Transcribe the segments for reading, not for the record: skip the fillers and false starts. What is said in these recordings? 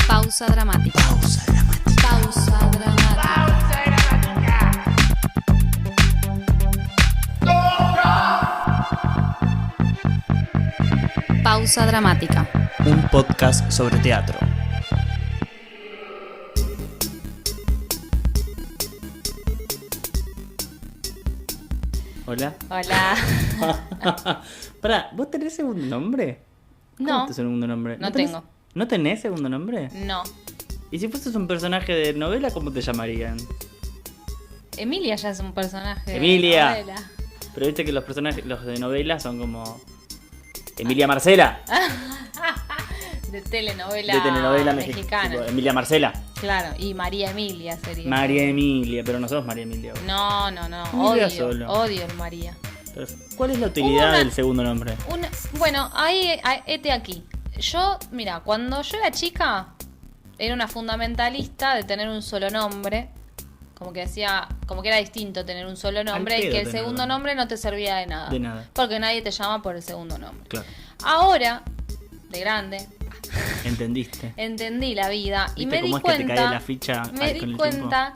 Pausa dramática. Pausa dramática. Pausa dramática. Pausa dramática. Un podcast sobre teatro. Hola. Hola. Pará, ¿vos tenés segundo nombre? ¿Cómo No, es tu segundo nombre? no tenés- tengo. ¿No tenés segundo nombre? no. ¿Y si fueses un personaje de novela, cómo te llamarían? Emilia ya es un personaje Emilia. de novela. Pero viste que los personajes, los de novela son como... Emilia Marcela. De telenovela, De telenovela mexicana. tipo, Emilia Marcela. Claro, y María Emilia sería. María Emilia, pero no sos María Emilia. vos. No. Emilia solo. Odio el María. Pero, ¿cuál es la utilidad Una- del segundo nombre? Bueno, ahí, hete aquí. Yo, mira, cuando yo era chica, era una fundamentalista de tener un solo nombre. Como que decía, como que era distinto tener un solo nombre y pedo que el tener segundo nombre no te servía de nada. De nada. Porque nadie te llama por el segundo nombre. Claro. Ahora, de grande, ¿Entendiste? entendí la vida y ¿Viste me di cómo es que te cuenta, cae la ficha me con di el cuenta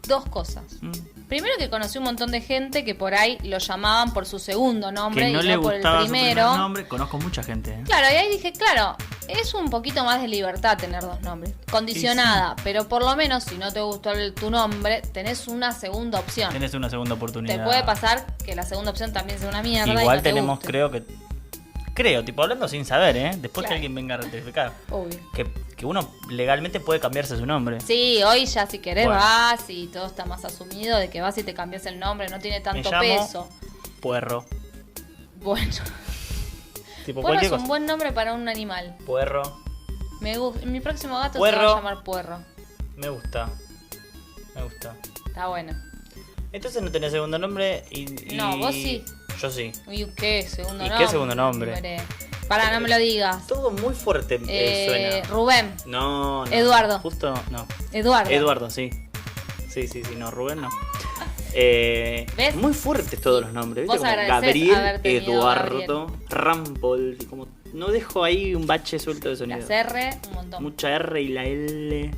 dos cosas. tiempo? Primero que conocí un montón de gente que por ahí lo llamaban por su segundo nombre Que no y le no por el gustaba su primer primero. nombre. Conozco mucha gente, ¿eh? Claro, y ahí dije, claro, es un poquito más de libertad tener dos nombres. Condicionada, pero por lo menos si no te gustó tu nombre, tenés una segunda opción. Tenés una segunda oportunidad. Te puede pasar que la segunda opción también sea una mierda. y Igual no te tenemos, guste. creo, tipo hablando sin saber, ¿eh? Después Claro. que alguien venga a rectificar. Obvio. Que uno legalmente puede cambiarse su nombre. Sí, hoy ya si querés Bueno. vas y todo está más asumido de que vas y te cambias el nombre, no tiene tanto llamo peso. Puerro. Bueno, Tipo Puerro es cualquier un cosa. buen nombre para un animal. Puerro. Me gusta. Mi próximo gato se Puerro. va a llamar Puerro. Me gusta. Me gusta. Está bueno. Entonces no tenés segundo nombre y... No, vos sí. Yo sí. ¿Y qué? ¿Segundo ¿Y nombre? qué segundo nombre? Pará, no me lo digas. Todo muy fuerte suena. Rubén. No. Eduardo. Justo, no. Eduardo. Eduardo, sí. Sí, no, Rubén no. ¿Ves? Muy fuertes todos los nombres. ¿Viste? Vos Como agradecés Gabriel, haber tenido Eduardo, Rampol. Y como no dejo ahí un bache suelto de sonido. Las R, un montón. Mucha R y la L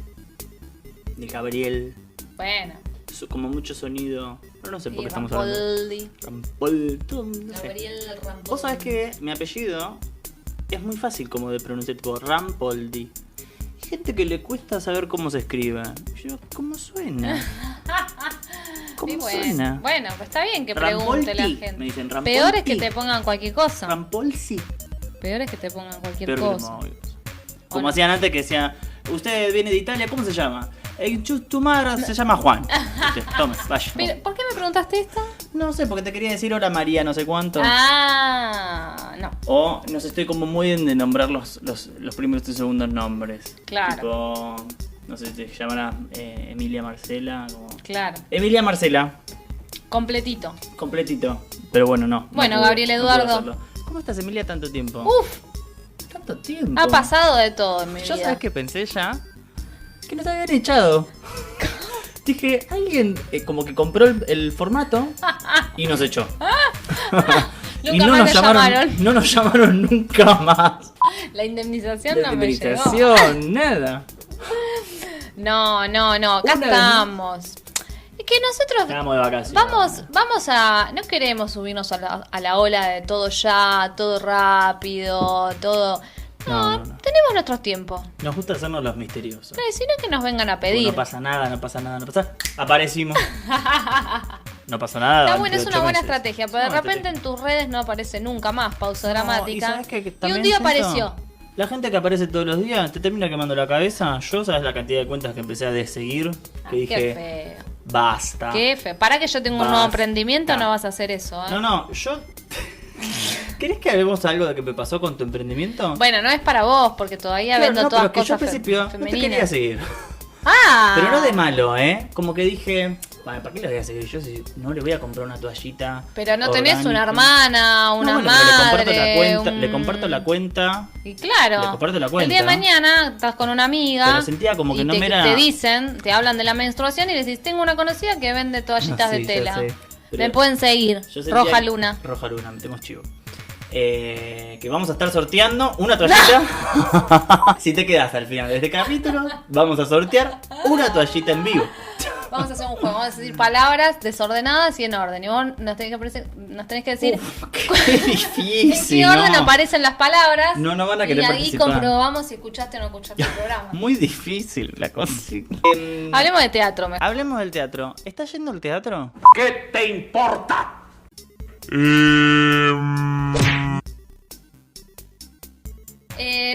de Gabriel. Bueno. Como mucho sonido. Pero no sé por Y qué estamos hablando. Rampoldi. Rampol. todo, no sé. Gabriel Rampoldi. Vos sabés que mi apellido es muy fácil como de pronunciar, tipo Rampoldi. Hay gente que le cuesta saber cómo se escribe. Yo, ¿cómo suena? ¿Cómo Y bueno, suena? Bueno, pues está bien que pregunte la Rampolti, gente. me dicen, Rampolti. Peor es que te pongan cualquier cosa. Rampolsi. Peor es que te pongan cualquier Peor que los cosa. móviles. ¿O Como no? hacían antes que decía, usted viene de Italia, ¿cómo se llama? Tu madre se llama Juan. Usted, tome, vaya. Pero, ¿por qué me preguntaste esto? No sé, porque te quería decir hola María, no sé cuánto. No. O no sé, estoy como muy en de nombrar los primeros y segundos nombres. Claro. Tipo, no sé si te llamará Emilia Marcela. Como... Claro. Emilia Marcela, Completito. completito. Pero bueno, no. Bueno, no pude- Gabriel no pude Eduardo. hacerlo. ¿Cómo estás, Emilia, tanto tiempo? Uf, Tanto tiempo. ha pasado de todo en mi Yo vida. sabes que pensé ya que nos habían echado. Dije, alguien como que compró el formato y nos echó. Y Nunca más nos te llamaron, llamaron. no nos llamaron nunca más. La indemnización De no me llegó. indemnización, nada. No, acá Una- estamos. Es que nosotros Estábamos de vacaciones. vamos a... No queremos subirnos a la ola de todo ya, todo rápido, todo... No, No. tenemos nuestros tiempos. Nos gusta hacernos los misteriosos. Si no que nos vengan a Pues pedir. no pasa nada, no pasa nada, no pasa nada. Aparecimos. No pasó nada. Está durante bueno, es 8 una buena meses. estrategia, pero de Es una repente en tus redes no aparece nunca más pausa No, dramática. ¿y sabes qué? Que Y también un día siento? apareció. La gente que aparece todos los días te termina quemando la cabeza. Yo, ¿sabes la cantidad de cuentas que empecé a seguir? Que Qué dije, feo. basta. Qué feo. Para que yo tenga un nuevo Basta. emprendimiento, no vas a hacer eso, ¿eh? No, yo... ¿Querés que hablemos algo de que me pasó con tu emprendimiento? Bueno, no es para vos, porque todavía Claro, vendo no, todas pero que yo cosas al principio no te femeninas. quería seguir. Ah. Pero no de malo, ¿eh? Como que dije, bueno, ¿para qué le voy a seguir? Yo si no le voy a comprar una toallita. Pero no tenés orgánica. una hermana, una No, bueno, pero madre. le comparto la cuenta. Y claro, Le comparto la el día de cuenta. mañana estás con una amiga. Pero sentía como que y no te, me era- te dicen, te hablan de la menstruación y le decís, tengo una conocida que vende toallitas Sí, de ya tela. sé. Pero Me pueden seguir. yo sentía Roja que- Luna. Roja Luna, metemos chivo. Que vamos a estar sorteando una toallita. Si te quedas al final de este capítulo, vamos a sortear una toallita en vivo. Vamos a hacer un juego. Vamos a decir palabras desordenadas y en orden. Y vos nos tenés que decir Qué en difícil. qué orden no. aparecen las palabras. No, no van a querer y ahí participar. comprobamos si escuchaste o no escuchaste el programa. Muy difícil la cosa. Hablemos de teatro. mejor. Hablemos del teatro. ¿Estás yendo al teatro? ¿Qué te importa?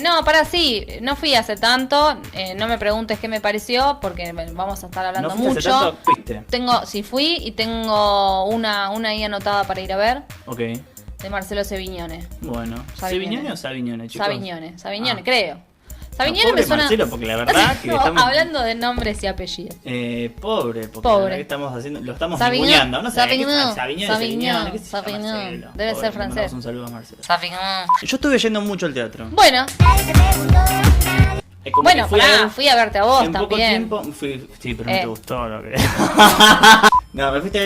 No, para sí, no fui hace tanto, no me preguntes qué me pareció porque vamos a estar hablando ¿No fuiste hace mucho. tanto? ¿Fuiste? Sí fui y tengo una ahí anotada para ir a ver Ok. de Marcelo Sevignone. Bueno. Savignone. ¿Sevignone o Savignone, chicos? Savignone, Ah. creo. No, Savignone pobre me suena. Marcelo, porque la verdad que No, estamos... hablando de nombres y apellidos. Pobre, porque Pobre. la verdad que estamos haciendo, lo estamos Savignone, ninguneando, no sé, Savignone, Savignone, Savignone, ¿qué se llama Savignone? Marcelo? Debe ser Pobre, le francés. mandamos un saludo a Marcelo. Savignone. Yo estuve yendo mucho al teatro. Bueno, Como bueno, que fui a verte a vos en poco también. tiempo sí, pero no te gustó lo que... No, me fuiste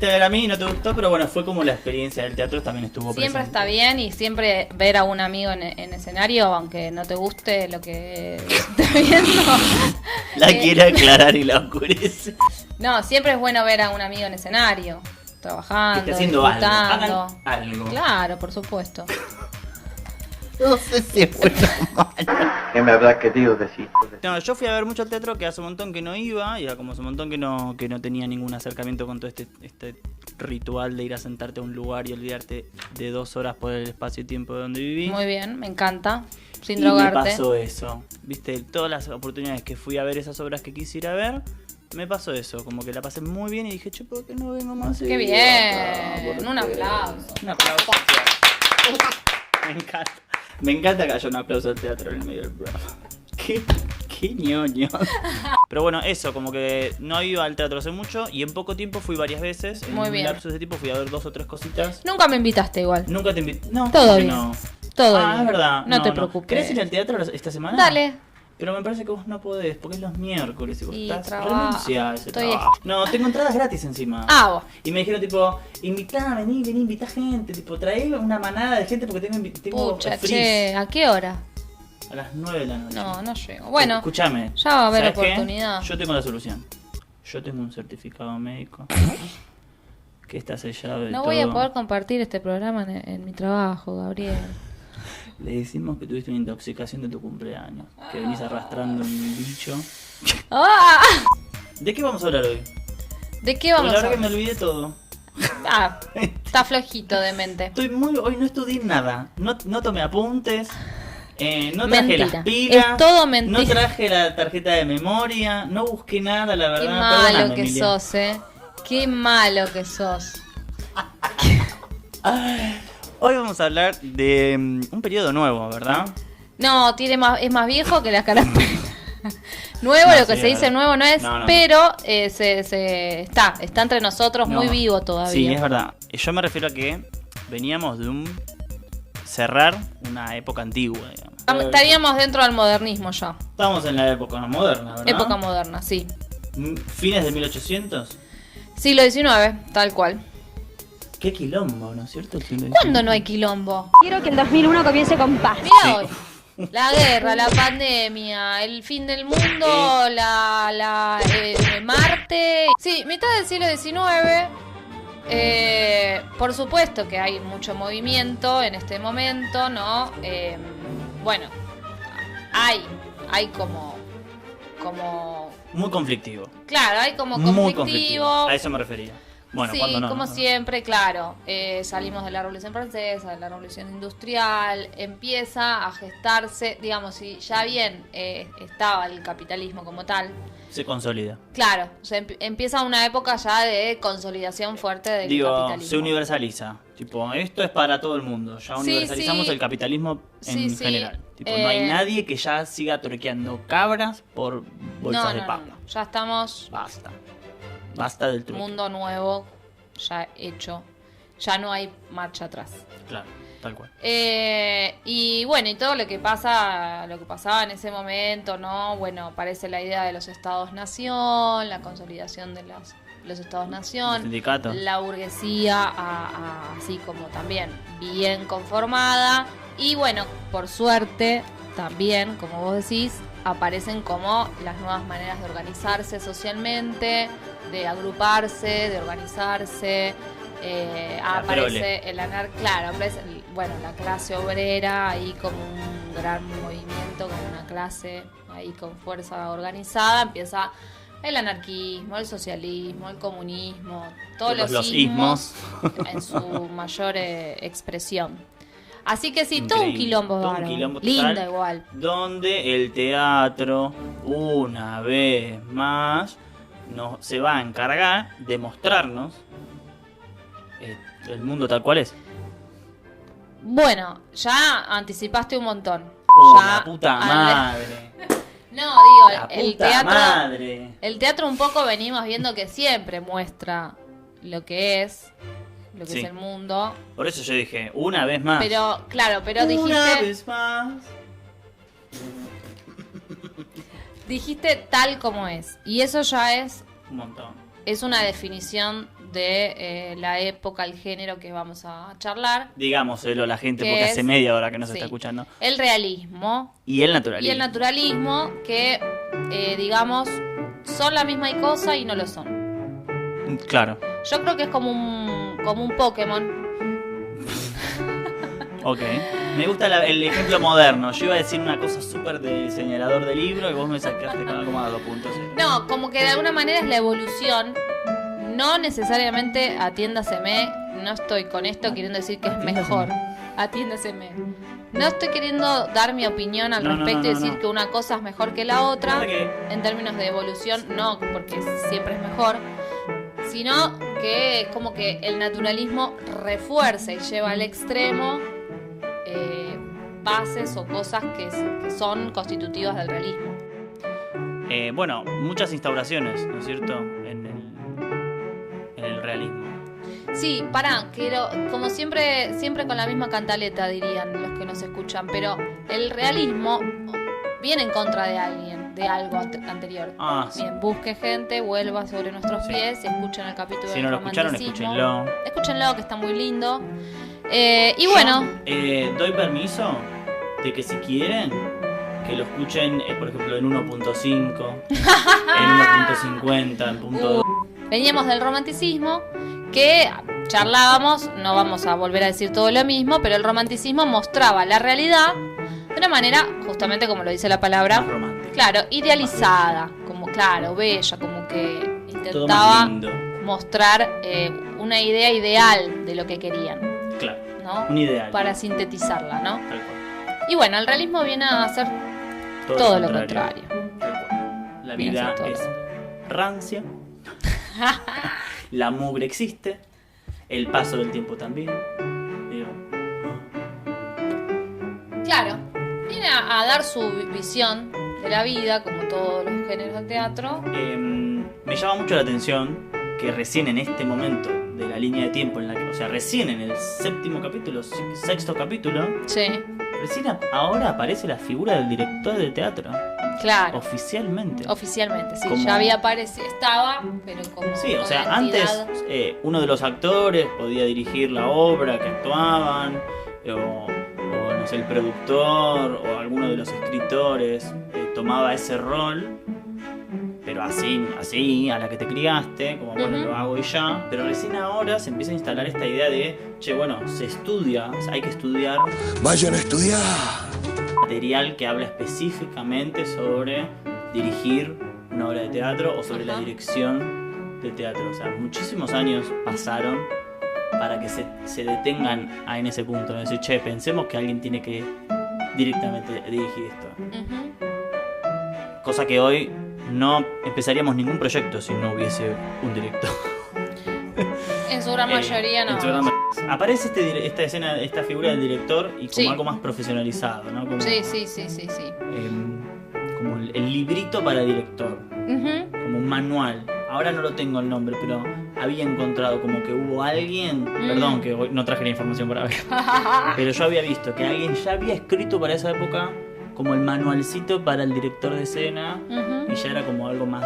a ver a mí y no te gustó, pero bueno, fue como la experiencia del teatro, también estuvo Siempre presente. está bien y siempre ver a un amigo en escenario, aunque no te guste lo que esté viendo. La Eh, quiere aclarar y la oscurece. No, siempre es bueno ver a un amigo en escenario, trabajando, Que esté haciendo algo, disfrutando. hagan algo. Claro, por supuesto. No sé si es bueno o malo. ¿Qué me habrá querido decir? No, yo fui a ver mucho al teatro que hace un montón que no iba, y como hace un montón que no tenía ningún acercamiento con todo este ritual de ir a sentarte a un lugar y olvidarte de 2 horas por el espacio y tiempo de donde viví. Muy bien, me encanta. Sin Y drogarte. me pasó eso, viste, todas las oportunidades que fui a ver esas obras que quisiera ver, me pasó eso, como que la pasé muy bien y dije, che, ¿por qué no vengo más? Qué seguido bien, acá? ¿Por un qué?". aplauso. Un aplauso. Me encanta. Me encanta que haya un aplauso al teatro en el medio del programa. Qué ñoño. Pero bueno, eso, como que no iba al teatro hace mucho y en poco tiempo fui varias veces. En Muy un bien. lapso de tiempo fui a ver 2 o 3 cositas. Nunca me invitaste igual. Nunca te invité. No, Todo ¿por qué bien. no? Todo Ah, bien. es verdad. No te preocupes. ¿Querés ir al teatro esta semana? Dale. Pero me parece que vos no podés, porque es los miércoles y vos Y estás trabajo. renuncia a ese Estoy trabajo. No, tengo entradas gratis encima. Ah, vos. Y me dijeron tipo, invitá, vení, invitá gente, tipo, trae una manada de gente porque tengo Pucha, freeze che, ¿a qué hora? a las 9 de la noche. No, no llego. Bueno, Escúchame. ya va a haber ¿sabes qué? oportunidad. Yo tengo la solución. Yo tengo un certificado médico que está sellado de no todo. voy a poder compartir este programa en mi trabajo, Gabriel. Le decimos que tuviste una intoxicación de tu cumpleaños, que venís arrastrando un bicho. ¡Ah! ¿De qué vamos a hablar hoy? ¿De qué Porque vamos la a verdad que me hablar? olvidé todo. Ah, está flojito de mente. Hoy no estudié nada. No tomé apuntes. No traje Mentira. las pilas. Es todo mentira. No traje la tarjeta de memoria. No busqué nada, la verdad. Qué malo Perdóname, que Emilia. sos, Qué malo que sos. Hoy vamos a hablar de un periodo nuevo, ¿verdad? No, es más viejo que las características. Nuevo, No, lo que sí, se es dice verdad. nuevo no es, No. pero está entre nosotros muy No. vivo todavía. Sí, es verdad. Yo me refiero a que veníamos de cerrar una época antigua, digamos. Estaríamos dentro del modernismo ya. Estamos en la época moderna, ¿verdad? Época moderna, sí. Fines de 1800. Siglo XIX, tal cual. Qué quilombo, ¿no es cierto? El siglo ¿Cuándo no hay quilombo? Quiero que el 2001 comience con paz. Mira hoy. La guerra, la pandemia, el fin del mundo, Marte. Sí, mitad del siglo XIX. Por supuesto que hay mucho movimiento en este momento, ¿no? Bueno, hay como Muy conflictivo. claro, hay como Muy conflictivo. A eso me refería. Bueno, sí, cuando no. como ¿no? siempre, claro. Salimos de la Revolución Francesa, de la Revolución Industrial, empieza a gestarse, digamos, si ya bien estaba el capitalismo como tal, Se consolida. claro, empieza una época ya de consolidación fuerte del capitalismo. Se universaliza. Tipo, esto es para todo el mundo. Ya Sí, universalizamos sí. el capitalismo en Sí, sí. general. Tipo, no hay nadie que ya siga torqueando cabras por bolsas de papa. no. Ya estamos Basta. Basta del truco. mundo nuevo, ya hecho, ya no hay marcha atrás. Claro, tal cual. Y bueno, y todo lo que pasaba en ese momento, ¿no? Bueno, aparece la idea de los estados-nación, la consolidación los estados-nación, Los sindicatos. la burguesía así como también bien conformada. Y bueno, por suerte también, como vos decís, aparecen como las nuevas maneras de organizarse socialmente, de agruparse, de organizarse. Aparece el aparece la clase obrera ahí como un gran movimiento, como una clase ahí con fuerza organizada. Empieza el anarquismo, el socialismo, el comunismo, todos los ismos en su mayor expresión. Así que sí, todo un quilombo, todo un bárbaro. quilombo Linda total, igual. donde el teatro, una vez más, se va a encargar de mostrarnos el mundo tal cual es. Bueno, ya anticipaste un montón. Ya La puta madre. No, digo, La el puta teatro. madre. El teatro un poco venimos viendo que siempre muestra lo que es Sí. el mundo. Por eso yo dije, una vez más. Pero, claro, pero una vez más. dijiste tal como es. Y eso ya es Un montón. una definición de la época, el género que vamos a charlar. Digámoselo a la gente, Que porque es- hace media hora que nos sí, está escuchando. El realismo Y el naturalismo. y el naturalismo que, digamos, son la misma cosa y no lo son. Claro. Yo creo que es como un Pokémon. Ok. Me gusta el ejemplo moderno. Yo iba a decir una cosa súper de señalador de libro y vos me sacaste con algo más de 2 puntos. No, como que de alguna manera es la evolución. No necesariamente atiéndaseme. No estoy con esto queriendo decir que es mejor. Atiéndaseme. No estoy queriendo dar mi opinión al No, respecto y decir no. que una cosa es mejor que la otra. Pasa que- En términos de evolución, no, porque siempre es mejor. Sino que como que el naturalismo refuerza y lleva al extremo bases o cosas que son constitutivas del realismo. Bueno, muchas instauraciones, ¿no es cierto? En el realismo. Sí, como siempre con la misma cantaleta dirían los que nos escuchan, pero el realismo viene en contra de alguien, de algo anterior. Ah, sí. Bien, busque gente, vuelva sobre nuestros Sí. pies y escuchen el capítulo Si del no lo escucharon, romanticismo. escúchenlo. Escúchenlo, que está muy lindo. Y bueno, Yo, doy permiso de que si quieren, que lo escuchen, por ejemplo, en 1.5, en 1.50, en punto... veníamos del romanticismo, que charlábamos, no vamos a volver a decir todo lo mismo, pero el romanticismo mostraba la realidad de una manera, justamente como lo dice la palabra, Más romántico. claro, idealizada, como claro, bella, como que Todo más intentaba lindo. mostrar una idea ideal de lo que querían, Claro, ¿no? un ideal. Para sintetizarla, ¿no? Tal cual. Y bueno, el realismo viene a hacer todo lo contrario. Tal cual. La Viene a vida ser todo. es rancia. La mugre existe. El paso del tiempo también. Digo, Claro, viene a dar su visión de la vida, como todos los géneros del teatro. me llama mucho la atención que recién en este momento de la línea de tiempo en la que, o sea, recién en el sexto capítulo, Sí, recién ahora aparece la figura del director de teatro, claro. oficialmente. Oficialmente, sí, Como- ya había aparecido, estaba, pero como Sí, o con sea, entidad. antes uno de los actores podía dirigir la obra que actuaban, o no sé, el productor, o alguno de los escritores tomaba ese rol, pero así, a la que te criaste, como bueno, Ujú. lo hago y ya. Pero recién ahora se empieza a instalar esta idea de, che, bueno, se estudia, o sea, hay que estudiar Vayan a estudiar. material que habla específicamente sobre dirigir una obra de teatro o sobre la Ajá. dirección de teatro. O sea, muchísimos años pasaron para que se detengan en ese punto. De decir, che, pensemos que alguien tiene que directamente dirigir esto. Ujú. Cosa que hoy no empezaríamos ningún proyecto si no hubiese un director. En su gran mayoría no. En su gran mayoría. Aparece esta figura del director y como Sí. algo más profesionalizado, ¿no? Como, Sí. como el librito para director. Ujú. Como un manual. Ahora no lo tengo el nombre, pero había encontrado como que hubo alguien, perdón que hoy no traje la información para ver, pero yo había visto que alguien ya había escrito para esa época como el manualcito para el director de escena Ujú. y ya era como algo más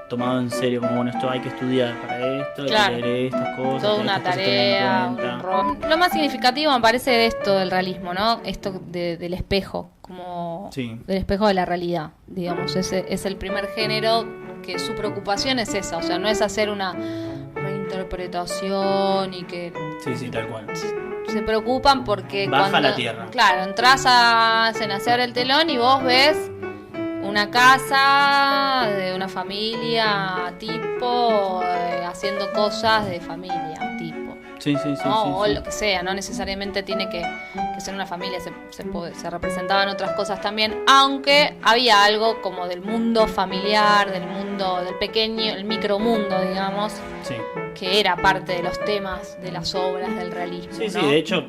tomado en serio, como bueno, esto hay que estudiar para esto, Claro. hay que leer estas cosas. Toda que una estas cosas se tengan tarea, en cuenta. un rol. Lo más significativo me parece de esto del realismo, ¿no? Esto del espejo, como Sí. del espejo de la realidad, digamos. Ese es el primer género que su preocupación es esa, o sea, no es hacer una reinterpretación y que Sí, tal cual. se preocupan porque Baja cuando, la tierra. Claro, entras a cenacear el telón y vos ves una casa de una familia tipo haciendo cosas de familia tipo. Sí. ¿No? O sí. lo que sea, no necesariamente tiene que ser una familia, se representaban otras cosas también, aunque había algo como del mundo familiar, del mundo, del pequeño, el micromundo, digamos, Sí. que era parte de los temas de las obras del realismo. Sí, ¿no? de hecho,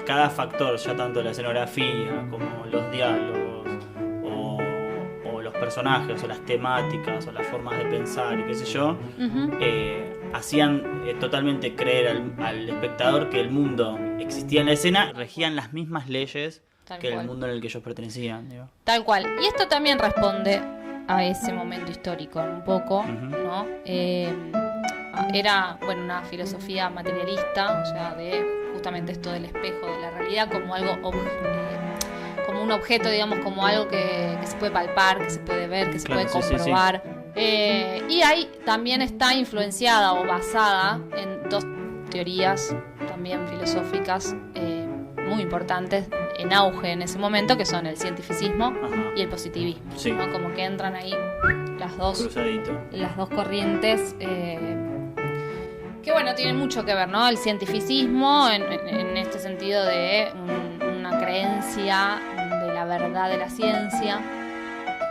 cada factor, ya tanto la escenografía como los diálogos, o los personajes, o las temáticas, o las formas de pensar, y qué sé yo, Ujú. hacían totalmente creer al espectador que el mundo existía en la escena, regían las mismas leyes Tal que cual. el mundo en el que ellos pertenecían. Digo. Tal cual. Y esto también responde a ese momento histórico, un poco, Ujú. ¿no? Era, bueno, una filosofía materialista, o sea, de justamente esto del espejo de la realidad como algo, como un objeto, digamos, como algo que se puede palpar, que se puede ver, que se Claro, puede sí, sí, sí. comprobar. Y ahí también está influenciada o basada en dos teorías también filosóficas muy importantes en auge en ese momento, que son el cientificismo Ajá. y el positivismo, Sí. ¿no? Como que entran ahí las dos corrientes que bueno, tienen mucho que ver, ¿no? El cientificismo en este sentido de una creencia de la verdad de la ciencia,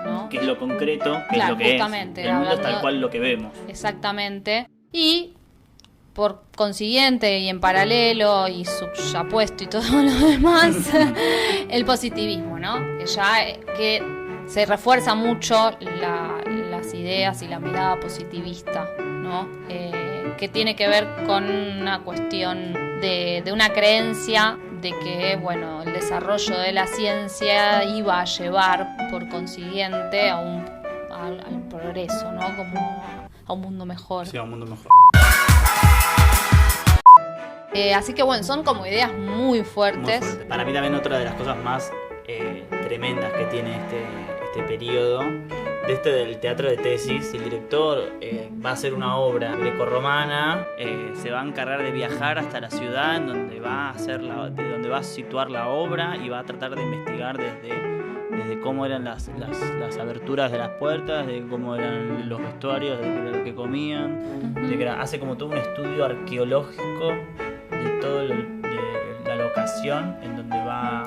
¿no? Que es lo concreto, que Claro, es lo que justamente, es. El mundo es hablando- tal cual lo que vemos. Exactamente. Y por consiguiente y en paralelo y subyapuesto y todo lo demás, el positivismo, ¿no? Que se refuerza mucho las ideas y la mirada positivista, ¿no? Que tiene que ver con una cuestión de una creencia de que, bueno, el desarrollo de la ciencia iba a llevar, por consiguiente, al progreso, ¿no? Como a un mundo mejor. Sí, un mundo mejor. Así que bueno, son como ideas muy Muy fuertes. fuerte. Para mí también otra de las cosas más tremendas que tiene este periodo, de del teatro de tesis, el director va a hacer una obra grecorromana, se va a encargar de viajar hasta la ciudad en donde va a de donde va a situar la obra y va a tratar de investigar desde cómo eran las aberturas de las puertas, de cómo eran los vestuarios, de qué era lo que comían, hace como todo un estudio arqueológico de toda la locación en donde va,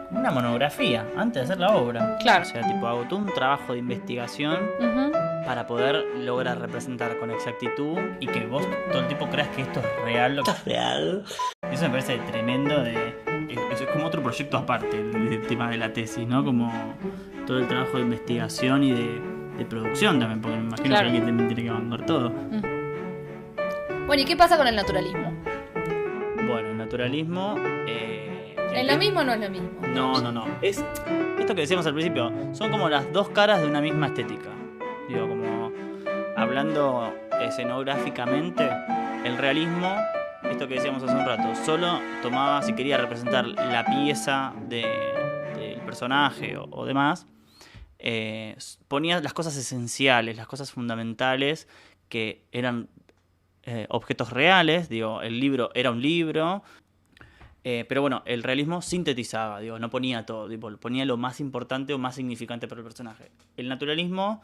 como una monografía antes de hacer la obra. Claro. O sea, tipo, hago todo un trabajo de investigación Ujú. para poder lograr representar con exactitud y que vos todo el tiempo creas que esto es real. Esto es real. Eso me parece tremendo. Eso es como otro proyecto aparte, el tema de la tesis, ¿no? Como todo el trabajo de investigación y de producción también, porque me imagino Claro. que alguien también tiene que bancar todo. Bueno, ¿y qué pasa con el naturalismo? Bueno, el naturalismo... ¿Es lo mismo o no es lo mismo? No. Es esto que decíamos al principio. Son como las dos caras de una misma estética. Digo, como hablando escenográficamente, el realismo, esto que decíamos hace un rato, solo tomaba, si quería representar la pieza del personaje o demás, ponía las cosas esenciales, las cosas fundamentales que eran objetos reales. Digo, el libro era un libro. Pero bueno, el realismo sintetizaba, digo, no ponía todo, tipo, ponía lo más importante o más significante para el personaje. El naturalismo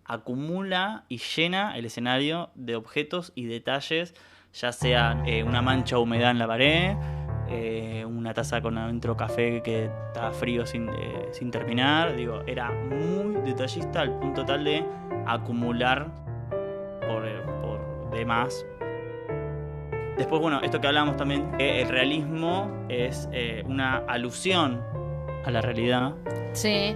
acumula y llena el escenario de objetos y detalles, ya sea una mancha de humedad en la pared, una taza con adentro café que estaba frío sin terminar. Digo, era muy detallista al punto tal de acumular por demás. Después, bueno, esto que hablábamos también, que el realismo es una alusión a la realidad, Sí.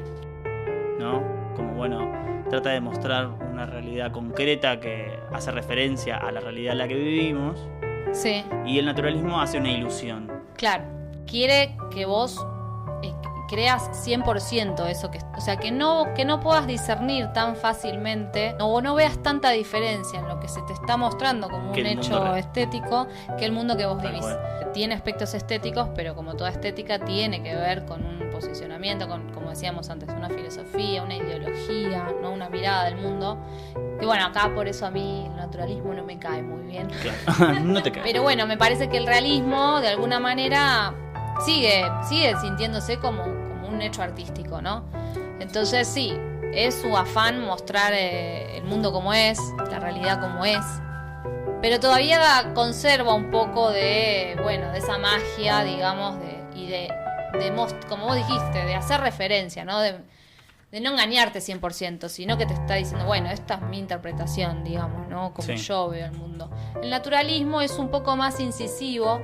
¿no? Como, bueno, trata de mostrar una realidad concreta que hace referencia a la realidad en la que vivimos. Sí. Y el naturalismo hace una ilusión. Claro. Quiere que vos creas 100% eso o sea, que no puedas discernir tan fácilmente o no veas tanta diferencia en lo que se te está mostrando como un hecho estético que el mundo que vos vivís. Tiene aspectos estéticos, pero como toda estética tiene que ver con un posicionamiento, como decíamos antes, una filosofía, una ideología, ¿no? Una mirada del mundo. Que bueno, acá por eso a mí el naturalismo no me cae muy bien. Claro. No te cae. Pero bueno, me parece que el realismo de alguna manera sigue sintiéndose como un hecho artístico, ¿no? Entonces sí, es su afán mostrar el mundo como es, la realidad como es, pero todavía conserva un poco de esa magia, digamos, como vos dijiste, de hacer referencia, ¿no? De no engañarte 100%, sino que te está diciendo, bueno, esta es mi interpretación, digamos, ¿no? Como yo veo el mundo. El naturalismo es un poco más incisivo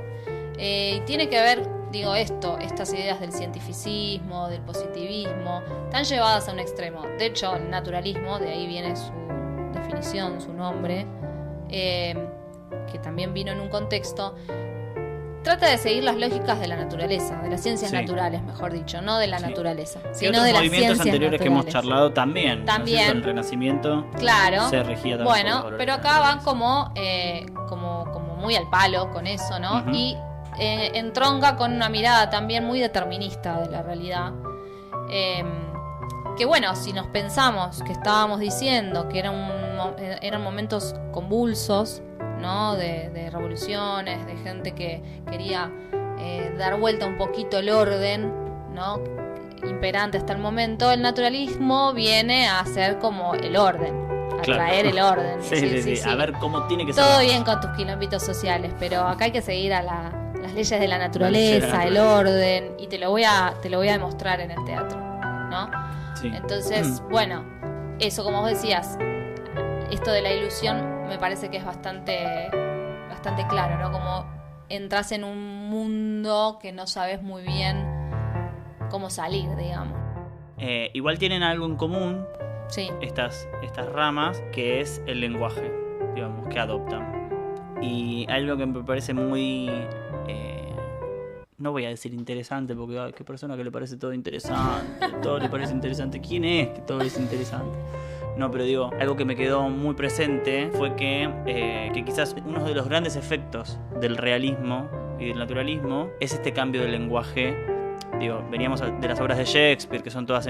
y tiene que ver, digo, estas ideas del cientificismo, del positivismo, están llevadas a un extremo. De hecho, el naturalismo, de ahí viene su definición, su nombre, que también vino en un contexto, trata de seguir las lógicas de la naturaleza, de las ciencias naturales, mejor dicho, no de la naturaleza, sino de las movimientos ciencias anteriores naturales. Que hemos charlado también. El Renacimiento se regía también. Bueno, pero acá van como muy al palo con eso, ¿no? Uh-huh. Y entronca con una mirada también muy determinista de la realidad. Que bueno, si nos pensamos que estábamos diciendo que eran momentos convulsos, ¿no? De revoluciones, de gente que quería dar vuelta un poquito el orden, ¿no? Imperante hasta el momento, el naturalismo viene a ser como el orden, a traer el orden. Sí. A ver cómo tiene que ser. Todo bien con tus quilombitos sociales, pero acá hay que seguir a las leyes de la naturaleza, el orden, y te lo voy a demostrar en el teatro, ¿no? Sí. Entonces, bueno, eso, como vos decías, esto de la ilusión me parece que es bastante claro, ¿no? Como entras en un mundo que no sabes muy bien cómo salir, digamos. Igual tienen algo en común, sí, estas ramas, que es el lenguaje, digamos, que adoptan. Y algo que me parece muy... no voy a decir interesante, porque ay, qué persona que le parece todo interesante, todo le parece interesante. ¿Quién es que todo es interesante? No, pero digo, algo que me quedó muy presente fue que quizás uno de los grandes efectos del realismo y del naturalismo es este cambio de lenguaje. Digo, veníamos de las obras de Shakespeare, que son todas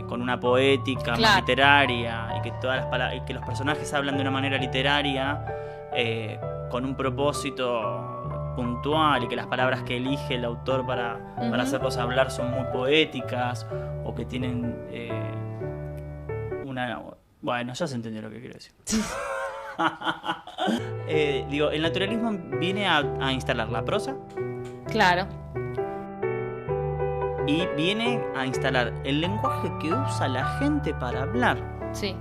con una poética más literaria, y que todas las y que los personajes hablan de una manera literaria, con un propósito puntual, y que las palabras que elige el autor para hacerlos hablar son muy poéticas, o que tienen bueno, ya se entendió lo que quiero decir. Digo, el naturalismo viene a instalar la prosa. Claro. Y viene a instalar el lenguaje que usa la gente para hablar. Sí.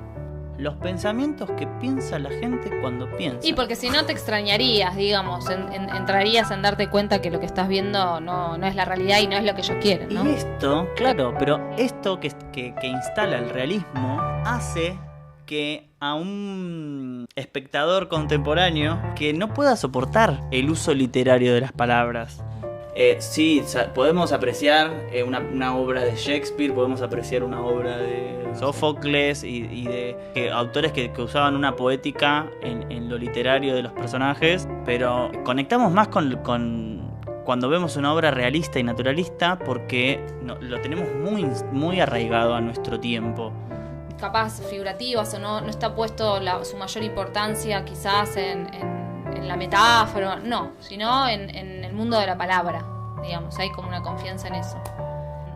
Los pensamientos que piensa la gente cuando piensa. Y porque si no te extrañarías, digamos, entrarías en darte cuenta que lo que estás viendo no es la realidad y no es lo que ellos quieren, ¿no? Y esto, claro, pero esto que instala el realismo hace que a un espectador contemporáneo que no pueda soportar el uso literario de las palabras. Sí, podemos apreciar una obra de Shakespeare, podemos apreciar una obra de Sófocles y de autores que usaban una poética en lo literario de los personajes, pero conectamos más con cuando vemos una obra realista y naturalista porque lo tenemos muy, muy arraigado a nuestro tiempo. Capaz figurativas o no está puesto su mayor importancia quizás en la metáfora, no, sino en el mundo de la palabra, digamos, hay como una confianza en eso.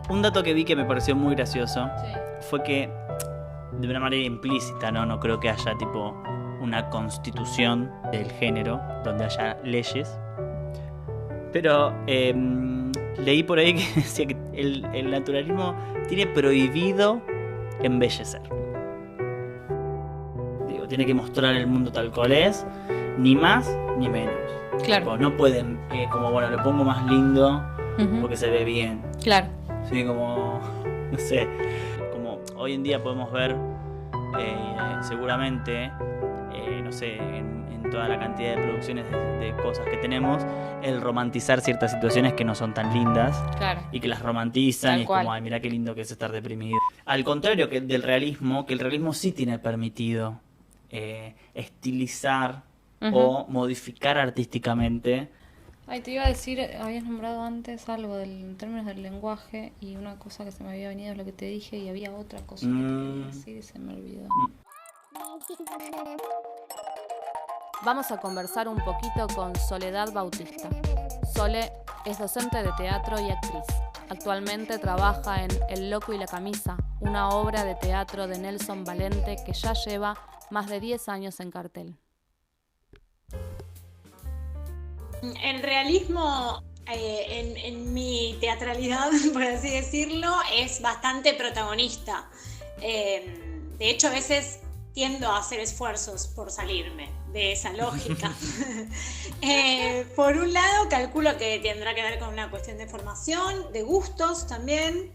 Un dato que vi que me pareció muy gracioso fue que, de una manera implícita, no creo que haya tipo una constitución del género donde haya leyes, pero leí por ahí que decía que el naturalismo tiene prohibido embellecer. Digo, tiene que mostrar el mundo tal cual es, ni más ni menos. Claro. Tipo, no pueden, como bueno, lo pongo más lindo porque se ve bien. Claro. Sí, como, no sé, como hoy en día podemos ver seguramente, no sé, en toda la cantidad de producciones de cosas que tenemos, el romantizar ciertas situaciones que no son tan lindas. Claro. Y que las romantizan Tal y es cual. como, ay, mirá qué lindo que es estar deprimido. Al contrario que del realismo, que el realismo sí tiene permitido estilizar o modificar artísticamente. Ay, te iba a decir, habías nombrado antes algo en términos del lenguaje y una cosa que se me había venido es lo que te dije y había otra cosa que quería decir y se me olvidó. Vamos a conversar un poquito con Soledad Bautista. Sole es docente de teatro y actriz. Actualmente trabaja en El Loco y la Camisa, una obra de teatro de Nelson Valente que ya lleva más de 10 años en cartel. El realismo, en mi teatralidad, por así decirlo, es bastante protagonista. De hecho, a veces tiendo a hacer esfuerzos por salirme de esa lógica. Por un lado, calculo que tendrá que ver con una cuestión de formación, de gustos también.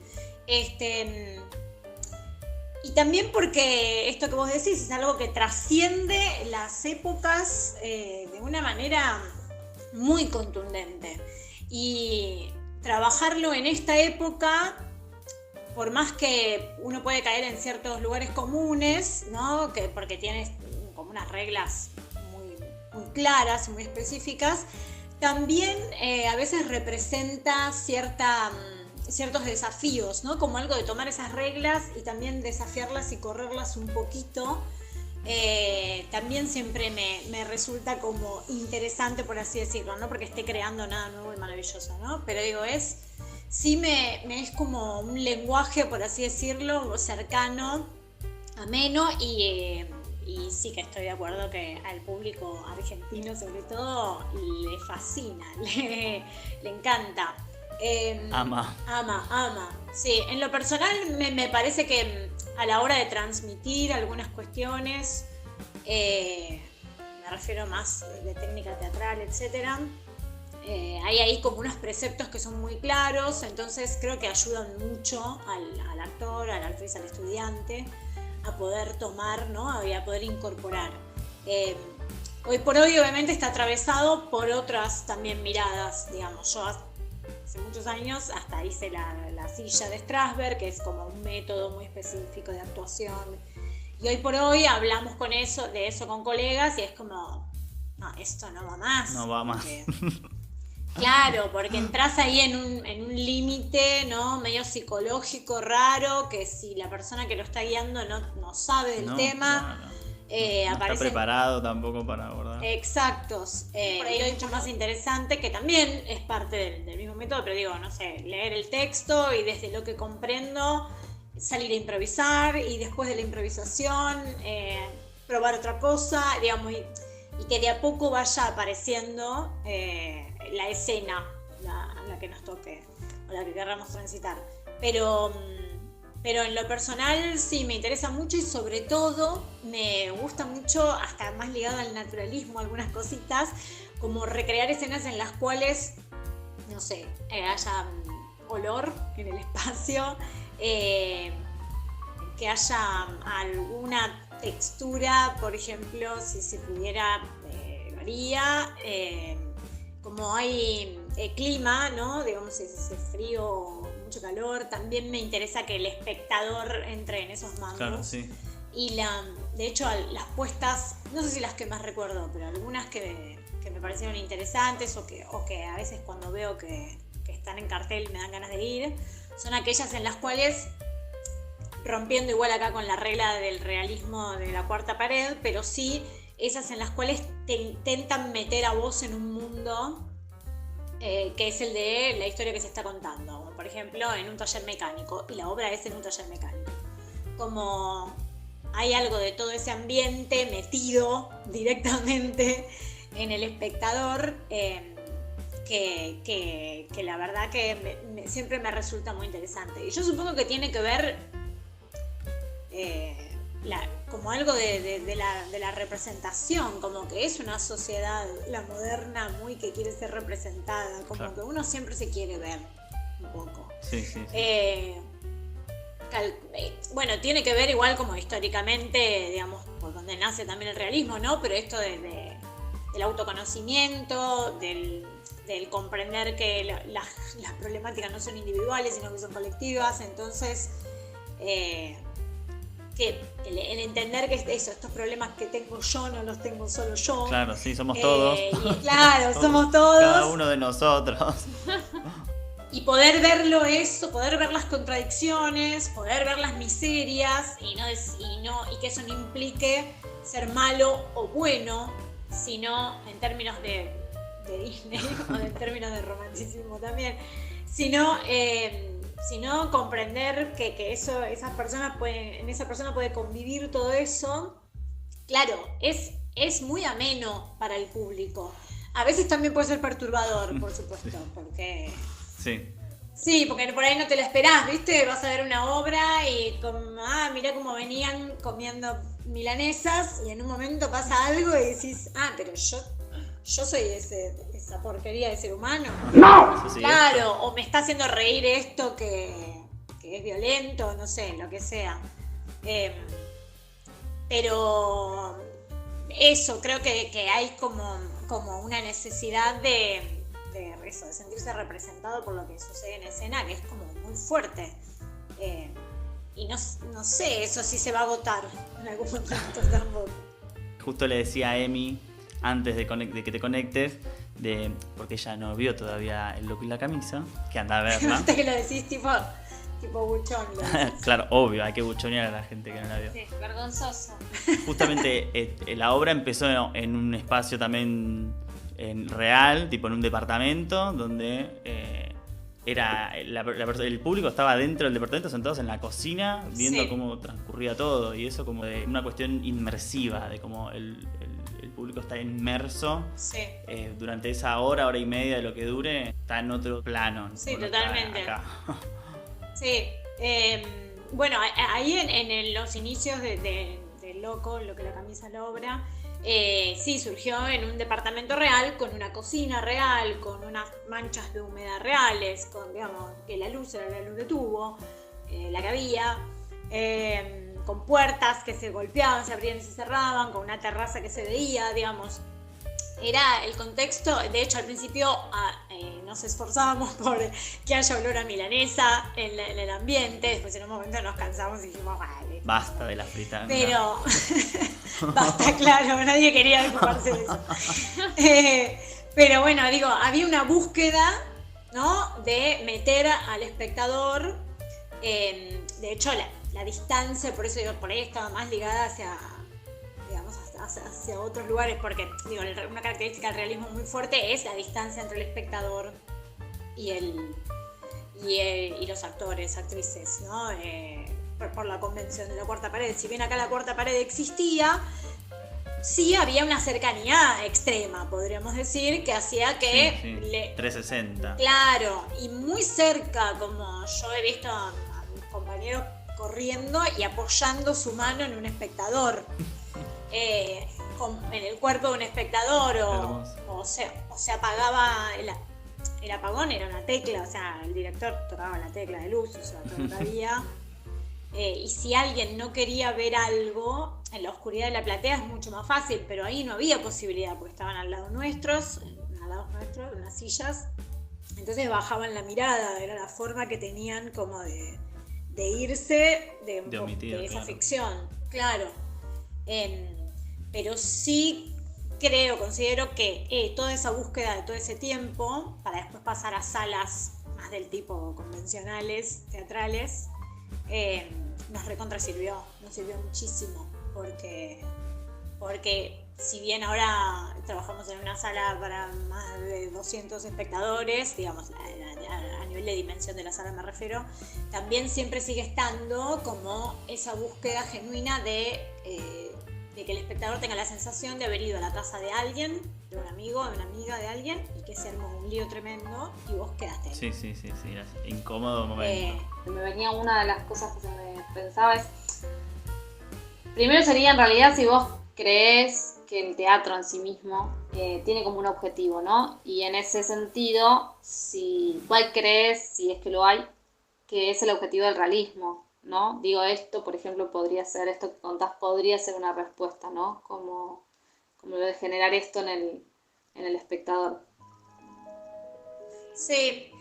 Y también porque esto que vos decís es algo que trasciende las épocas de una manera muy contundente. Y trabajarlo en esta época, por más que uno puede caer en ciertos lugares comunes, ¿no? Porque tienes como unas reglas muy, muy claras, muy específicas, también a veces representa ciertos desafíos, ¿no? Como algo de tomar esas reglas y también desafiarlas y correrlas un poquito. También siempre me resulta como interesante, por así decirlo, no porque esté creando nada nuevo y maravilloso, ¿no? Pero digo, sí me es como un lenguaje, por así decirlo, cercano, ameno y sí que estoy de acuerdo que al público argentino sobre todo le fascina, le encanta. Ama. Sí, en lo personal me parece que a la hora de transmitir algunas cuestiones, me refiero más de técnica teatral, etcétera, hay ahí como unos preceptos que son muy claros, entonces creo que ayudan mucho al actor, a la actriz, al estudiante a poder tomar, ¿no? Y a poder incorporar. Hoy por hoy obviamente está atravesado por otras también miradas, digamos. Yo hace muchos años hasta hice la silla de Strasberg, que es como un método muy específico de actuación. Y hoy por hoy hablamos de eso con colegas y es como, no, esto no va más. No va más. Claro, porque entras ahí en un límite, ¿no? Medio psicológico, raro, que si la persona que lo está guiando no sabe del tema, no aparecen... está preparado tampoco para abordar. Exactos. Por ahí hay mucho más interesante, que también es parte del mismo método, pero digo, no sé, leer el texto y desde lo que comprendo salir a improvisar y después de la improvisación probar otra cosa, digamos, y que de a poco vaya apareciendo la escena, la que nos toque o la que queramos transitar. Pero en lo personal sí me interesa mucho y sobre todo me gusta mucho, hasta más ligado al naturalismo, algunas cositas, como recrear escenas en las cuales, no sé, haya olor en el espacio, que haya alguna textura, por ejemplo, si se pudiera, lo haría. Como hay clima, ¿no? Digamos, ese frío, mucho calor, también me interesa que el espectador entre en esos mandos. Claro, sí. Y de hecho, las puestas, no sé si las que más recuerdo, pero algunas que me parecieron interesantes o que a veces cuando veo que están en cartel me dan ganas de ir, son aquellas en las cuales, rompiendo igual acá con la regla del realismo de la cuarta pared, pero sí esas en las cuales te intentan meter a vos en un mundo que es el de la historia que se está contando, como por ejemplo en un taller mecánico, y la obra es en un taller mecánico. Como hay algo de todo ese ambiente metido directamente en el espectador, que la verdad que siempre me resulta muy interesante. Y yo supongo que tiene que ver como algo de la representación, como que es una sociedad, la moderna, muy que quiere ser representada, como claro, que uno siempre se quiere ver un poco. Sí. Bueno, tiene que ver igual como históricamente, digamos, por donde nace también el realismo, ¿no? Pero esto de autoconocimiento, del comprender que las problemáticas no son individuales, sino que son colectivas. Entonces, que el entender que estos problemas que tengo yo no los tengo solo yo. Claro, sí, somos todos. Claro, somos todos. Cada uno de nosotros. Y poder verlo eso, poder ver las contradicciones, poder ver las miserias y que eso no implique ser malo o bueno, sino en términos de Disney o en términos de romanticismo también, sino comprender que en esa persona puede convivir todo eso. Claro, es muy ameno para el público. A veces también puede ser perturbador, por supuesto, porque... Sí, porque por ahí no te lo esperás, ¿viste? Vas a ver una obra y mirá cómo venían comiendo milanesas y en un momento pasa algo y decís, pero yo soy esa porquería de ser humano. ¡No! Claro, o me está haciendo reír esto que es violento, no sé, lo que sea. Pero eso, creo que hay como una necesidad de sentirse representado por lo que sucede en escena, que es como muy fuerte. Y no sé, eso sí se va a agotar en algún momento tampoco. Justo le decía a Emi, antes de que te conectes, porque ella no vio todavía El loco y la camisa, que anda a verla. Hasta que lo decís tipo buchón. Claro, obvio, hay que buchonear a la gente que no la vio. Sí, vergonzoso. Justamente la obra empezó en un espacio también real, tipo en un departamento, donde el público estaba dentro del departamento, sentados en la cocina, viendo cómo transcurría todo, y eso como de una cuestión inmersiva, de cómo el público está inmerso durante esa hora y media de lo que dure, está en otro plano. Sí, totalmente. Sí, bueno, ahí en los inicios de Loco, lo que la camisa logra, surgió en un departamento real, con una cocina real, con unas manchas de humedad reales, con, digamos, que la luz era la luz de tubo, la que había, con puertas que se golpeaban, se abrían y se cerraban, con una terraza que se veía, digamos. Era el contexto. De hecho, al principio nos esforzábamos por que haya olor a milanesa en el ambiente. Después, en un momento, nos cansamos y dijimos, vale, basta de la fritada. Pero basta, claro, nadie quería ocuparse de eso. Pero bueno, digo, había una búsqueda, ¿no?, de meter al espectador. De hecho, la distancia, por eso digo, por ahí estaba más ligada hacia otros lugares, porque digo, una característica del realismo muy fuerte es la distancia entre el espectador y los actores, actrices, ¿no? Por la convención de la cuarta pared. Si bien acá la cuarta pared existía, sí había una cercanía extrema, podríamos decir, que hacía que... 360. Claro, y muy cerca, como yo he visto a mis compañeros corriendo y apoyando su mano en un espectador. En el cuerpo de un espectador, o se apagaba el apagón, era una tecla, o sea, el director tocaba la tecla de luz, o sea, todo lo que había. Y si alguien no quería ver algo en la oscuridad de la platea es mucho más fácil, pero ahí no había posibilidad porque estaban al lado nuestros, en las sillas. Entonces bajaban la mirada, era la forma que tenían como de irse de omitir, de esa claro. Ficción, claro. Pero sí considero que toda esa búsqueda de todo ese tiempo, para después pasar a salas más del tipo convencionales, teatrales, nos sirvió muchísimo, porque si bien ahora trabajamos en una sala para más de 200 espectadores, digamos, a nivel de dimensión de la sala me refiero, también siempre sigue estando como esa búsqueda genuina de que el espectador tenga la sensación de haber ido a la casa de alguien, de un amigo, de una amiga de alguien, y que se armó un lío tremendo y vos quedaste. Sí, era incómodo momento. Me venía una de las cosas que se me pensaba es... Primero sería en realidad si vos creés que el teatro en sí mismo tiene como un objetivo, ¿no? Y en ese sentido, ¿cuál crees, si es que lo hay, que es el objetivo del realismo, ¿no? Digo, esto, por ejemplo, esto que contás podría ser una respuesta, ¿no? Como como lo de generar esto en el espectador. Sí.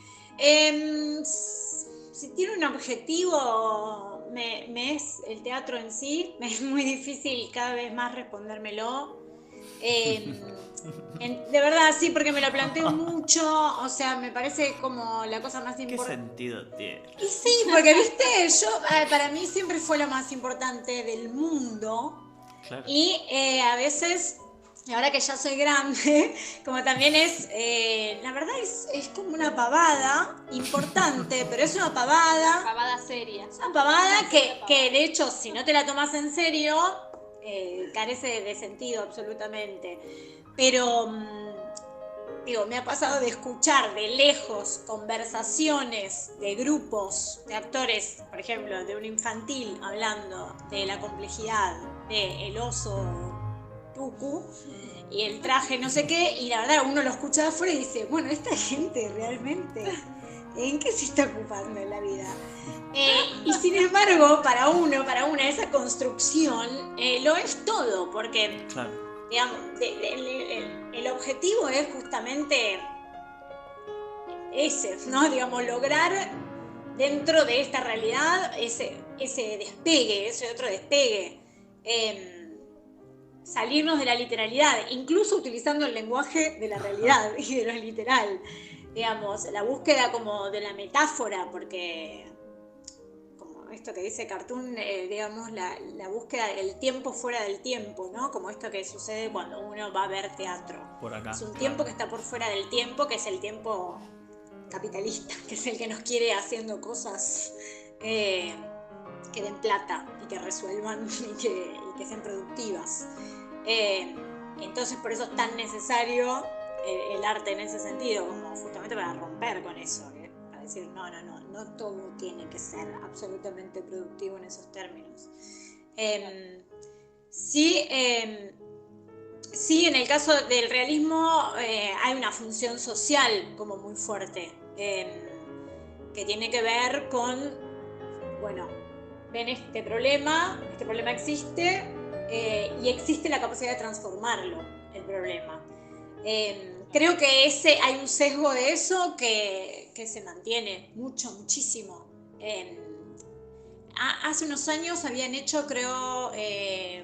Si tiene un objetivo, me es el teatro en sí, me es muy difícil cada vez más respondérmelo. De verdad, sí, porque me lo planteo mucho, o sea, me parece como la cosa más ¿Qué importante. sentido tiene? Y sí, porque viste, para mí siempre fue lo más importante del mundo. Claro. Y a veces, ahora que ya soy grande, como también la verdad es como una pavada importante, pero es una pavada. Pavada seria. Es una pavada que de hecho, si no te la tomas en serio, carece de sentido absolutamente. Pero, digo, me ha pasado de escuchar de lejos conversaciones de grupos de actores, por ejemplo, de un infantil hablando de la complejidad del oso tucu y el traje no sé qué, y la verdad uno lo escucha de afuera y dice, bueno, esta gente realmente, ¿en qué se está ocupando en la vida? Y sin embargo, para una, esa construcción lo es todo, porque Claro. digamos, el objetivo es justamente ese, ¿no? Digamos, lograr dentro de esta realidad ese despegue, ese otro despegue. Salirnos de la literalidad, incluso utilizando el lenguaje de la realidad y de lo literal. Digamos, la búsqueda como de la metáfora, porque como esto que dice Cartoon, digamos, la búsqueda del tiempo fuera del tiempo, ¿no? Como esto que sucede cuando uno va a ver teatro. Por acá. Es un tiempo que está por fuera del tiempo, que es el tiempo capitalista, que es el que nos quiere haciendo cosas que den plata y que resuelvan y que sean productivas. Entonces por eso es tan necesario el arte en ese sentido, como justamente para romper con eso, para decir no todo tiene que ser absolutamente productivo en esos términos. Sí, en el caso del realismo hay una función social como muy fuerte, que tiene que ver con, bueno, ven este problema existe y existe la capacidad de transformarlo, el problema. Creo que hay un sesgo de eso que se mantiene muchísimo. Hace unos años habían hecho, creo,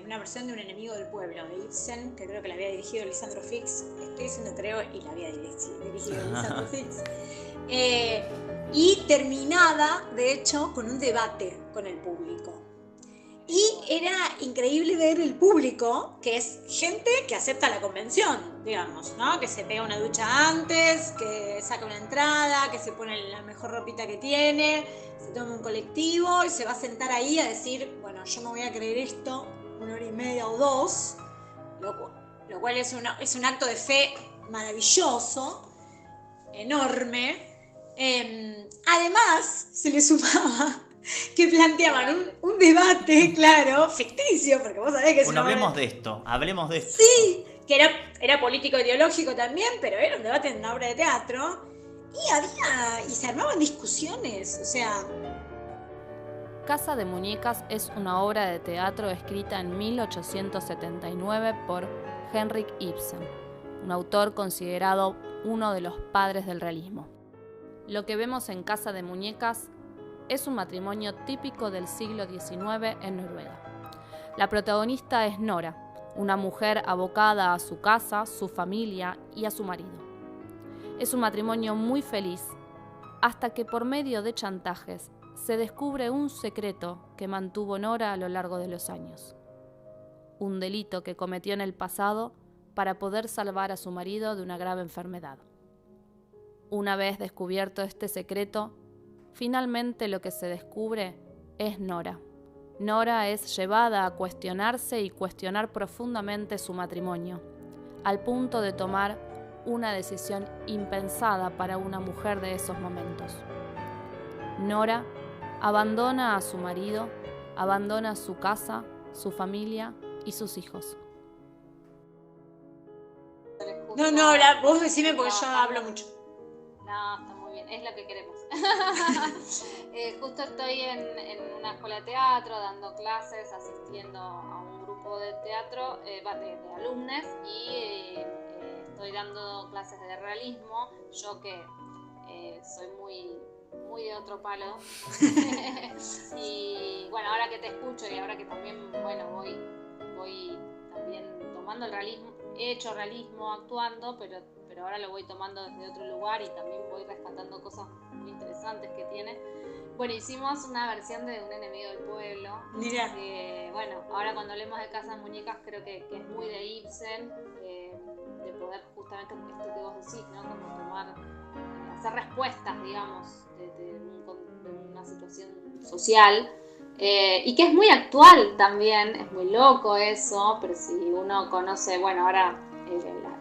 una versión de Un enemigo del pueblo, de Ibsen, que creo que la había dirigido Lisandro Fix. Estoy diciendo creo, y la había dirigido Lisandro Fix. Y terminaba, de hecho, con un debate con el público. Y era increíble ver el público, que es gente que acepta la convención, digamos, ¿no? Que se pega una ducha antes, que saca una entrada, que se pone la mejor ropita que tiene, se toma un colectivo y se va a sentar ahí a decir, bueno, yo me voy a creer esto 1 hora y media o 2, lo cual es un acto de fe maravilloso, enorme. Además, se le sumaba que planteaban un debate, claro, ficticio, porque vos sabés que Bueno, hablemos de esto. Sí, que era político-ideológico también, pero era un debate en una obra de teatro. Y se armaban discusiones, o sea... Casa de Muñecas es una obra de teatro escrita en 1879 por Henrik Ibsen, un autor considerado uno de los padres del realismo. Lo que vemos en Casa de Muñecas es un matrimonio típico del siglo XIX en Noruega. La protagonista es Nora, una mujer abocada a su casa, su familia y a su marido. Es un matrimonio muy feliz, hasta que por medio de chantajes se descubre un secreto que mantuvo Nora a lo largo de los años. Un delito que cometió en el pasado para poder salvar a su marido de una grave enfermedad. Una vez descubierto este secreto, finalmente lo que se descubre es Nora. Nora es llevada a cuestionarse y cuestionar profundamente su matrimonio, al punto de tomar una decisión impensada para una mujer de esos momentos. Nora abandona a su marido, abandona su casa, su familia y sus hijos. Vos decime porque yo hablo mucho. No, está muy bien, es lo que queremos. Justo estoy en una escuela de teatro, dando clases, asistiendo a un grupo trabajo de teatro, de alumnos, y estoy dando clases de realismo. Yo que soy muy de otro palo. Y bueno, ahora que te escucho y ahora que también, bueno, voy también tomando el realismo, he hecho realismo actuando, pero ahora lo voy tomando desde otro lugar y también voy rescatando cosas muy interesantes que tiene. Bueno, hicimos una versión de Un enemigo del pueblo. Mira. Bueno, ahora cuando hablemos de Casa de Muñecas creo que es muy de Ibsen, de poder justamente esto que vos decís, ¿no? Como tomar, hacer respuestas, digamos, de una situación social. Y que es muy actual también, es muy loco eso, pero si uno conoce, bueno, ahora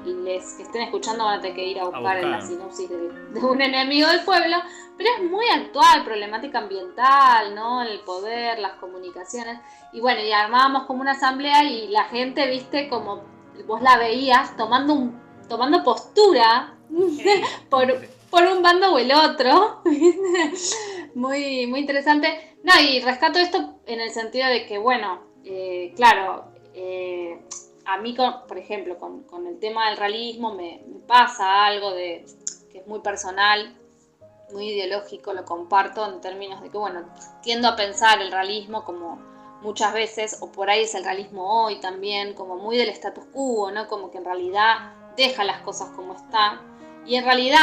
y les que estén escuchando van a tener que ir a buscar en la sinopsis de Un enemigo del pueblo, pero es muy actual, problemática ambiental, ¿no? El poder, las comunicaciones, y bueno, y armábamos como una asamblea y la gente, viste, como vos la veías tomando postura por un bando o el otro. Muy, muy interesante. No, y rescato esto en el sentido de que, bueno, claro, a mí, por ejemplo, con el tema del realismo me pasa algo que es muy personal, muy ideológico, lo comparto en términos de que, bueno, tiendo a pensar el realismo como muchas veces, o por ahí es el realismo hoy también, como muy del status quo, ¿no? Como que en realidad deja las cosas como están. Y en realidad,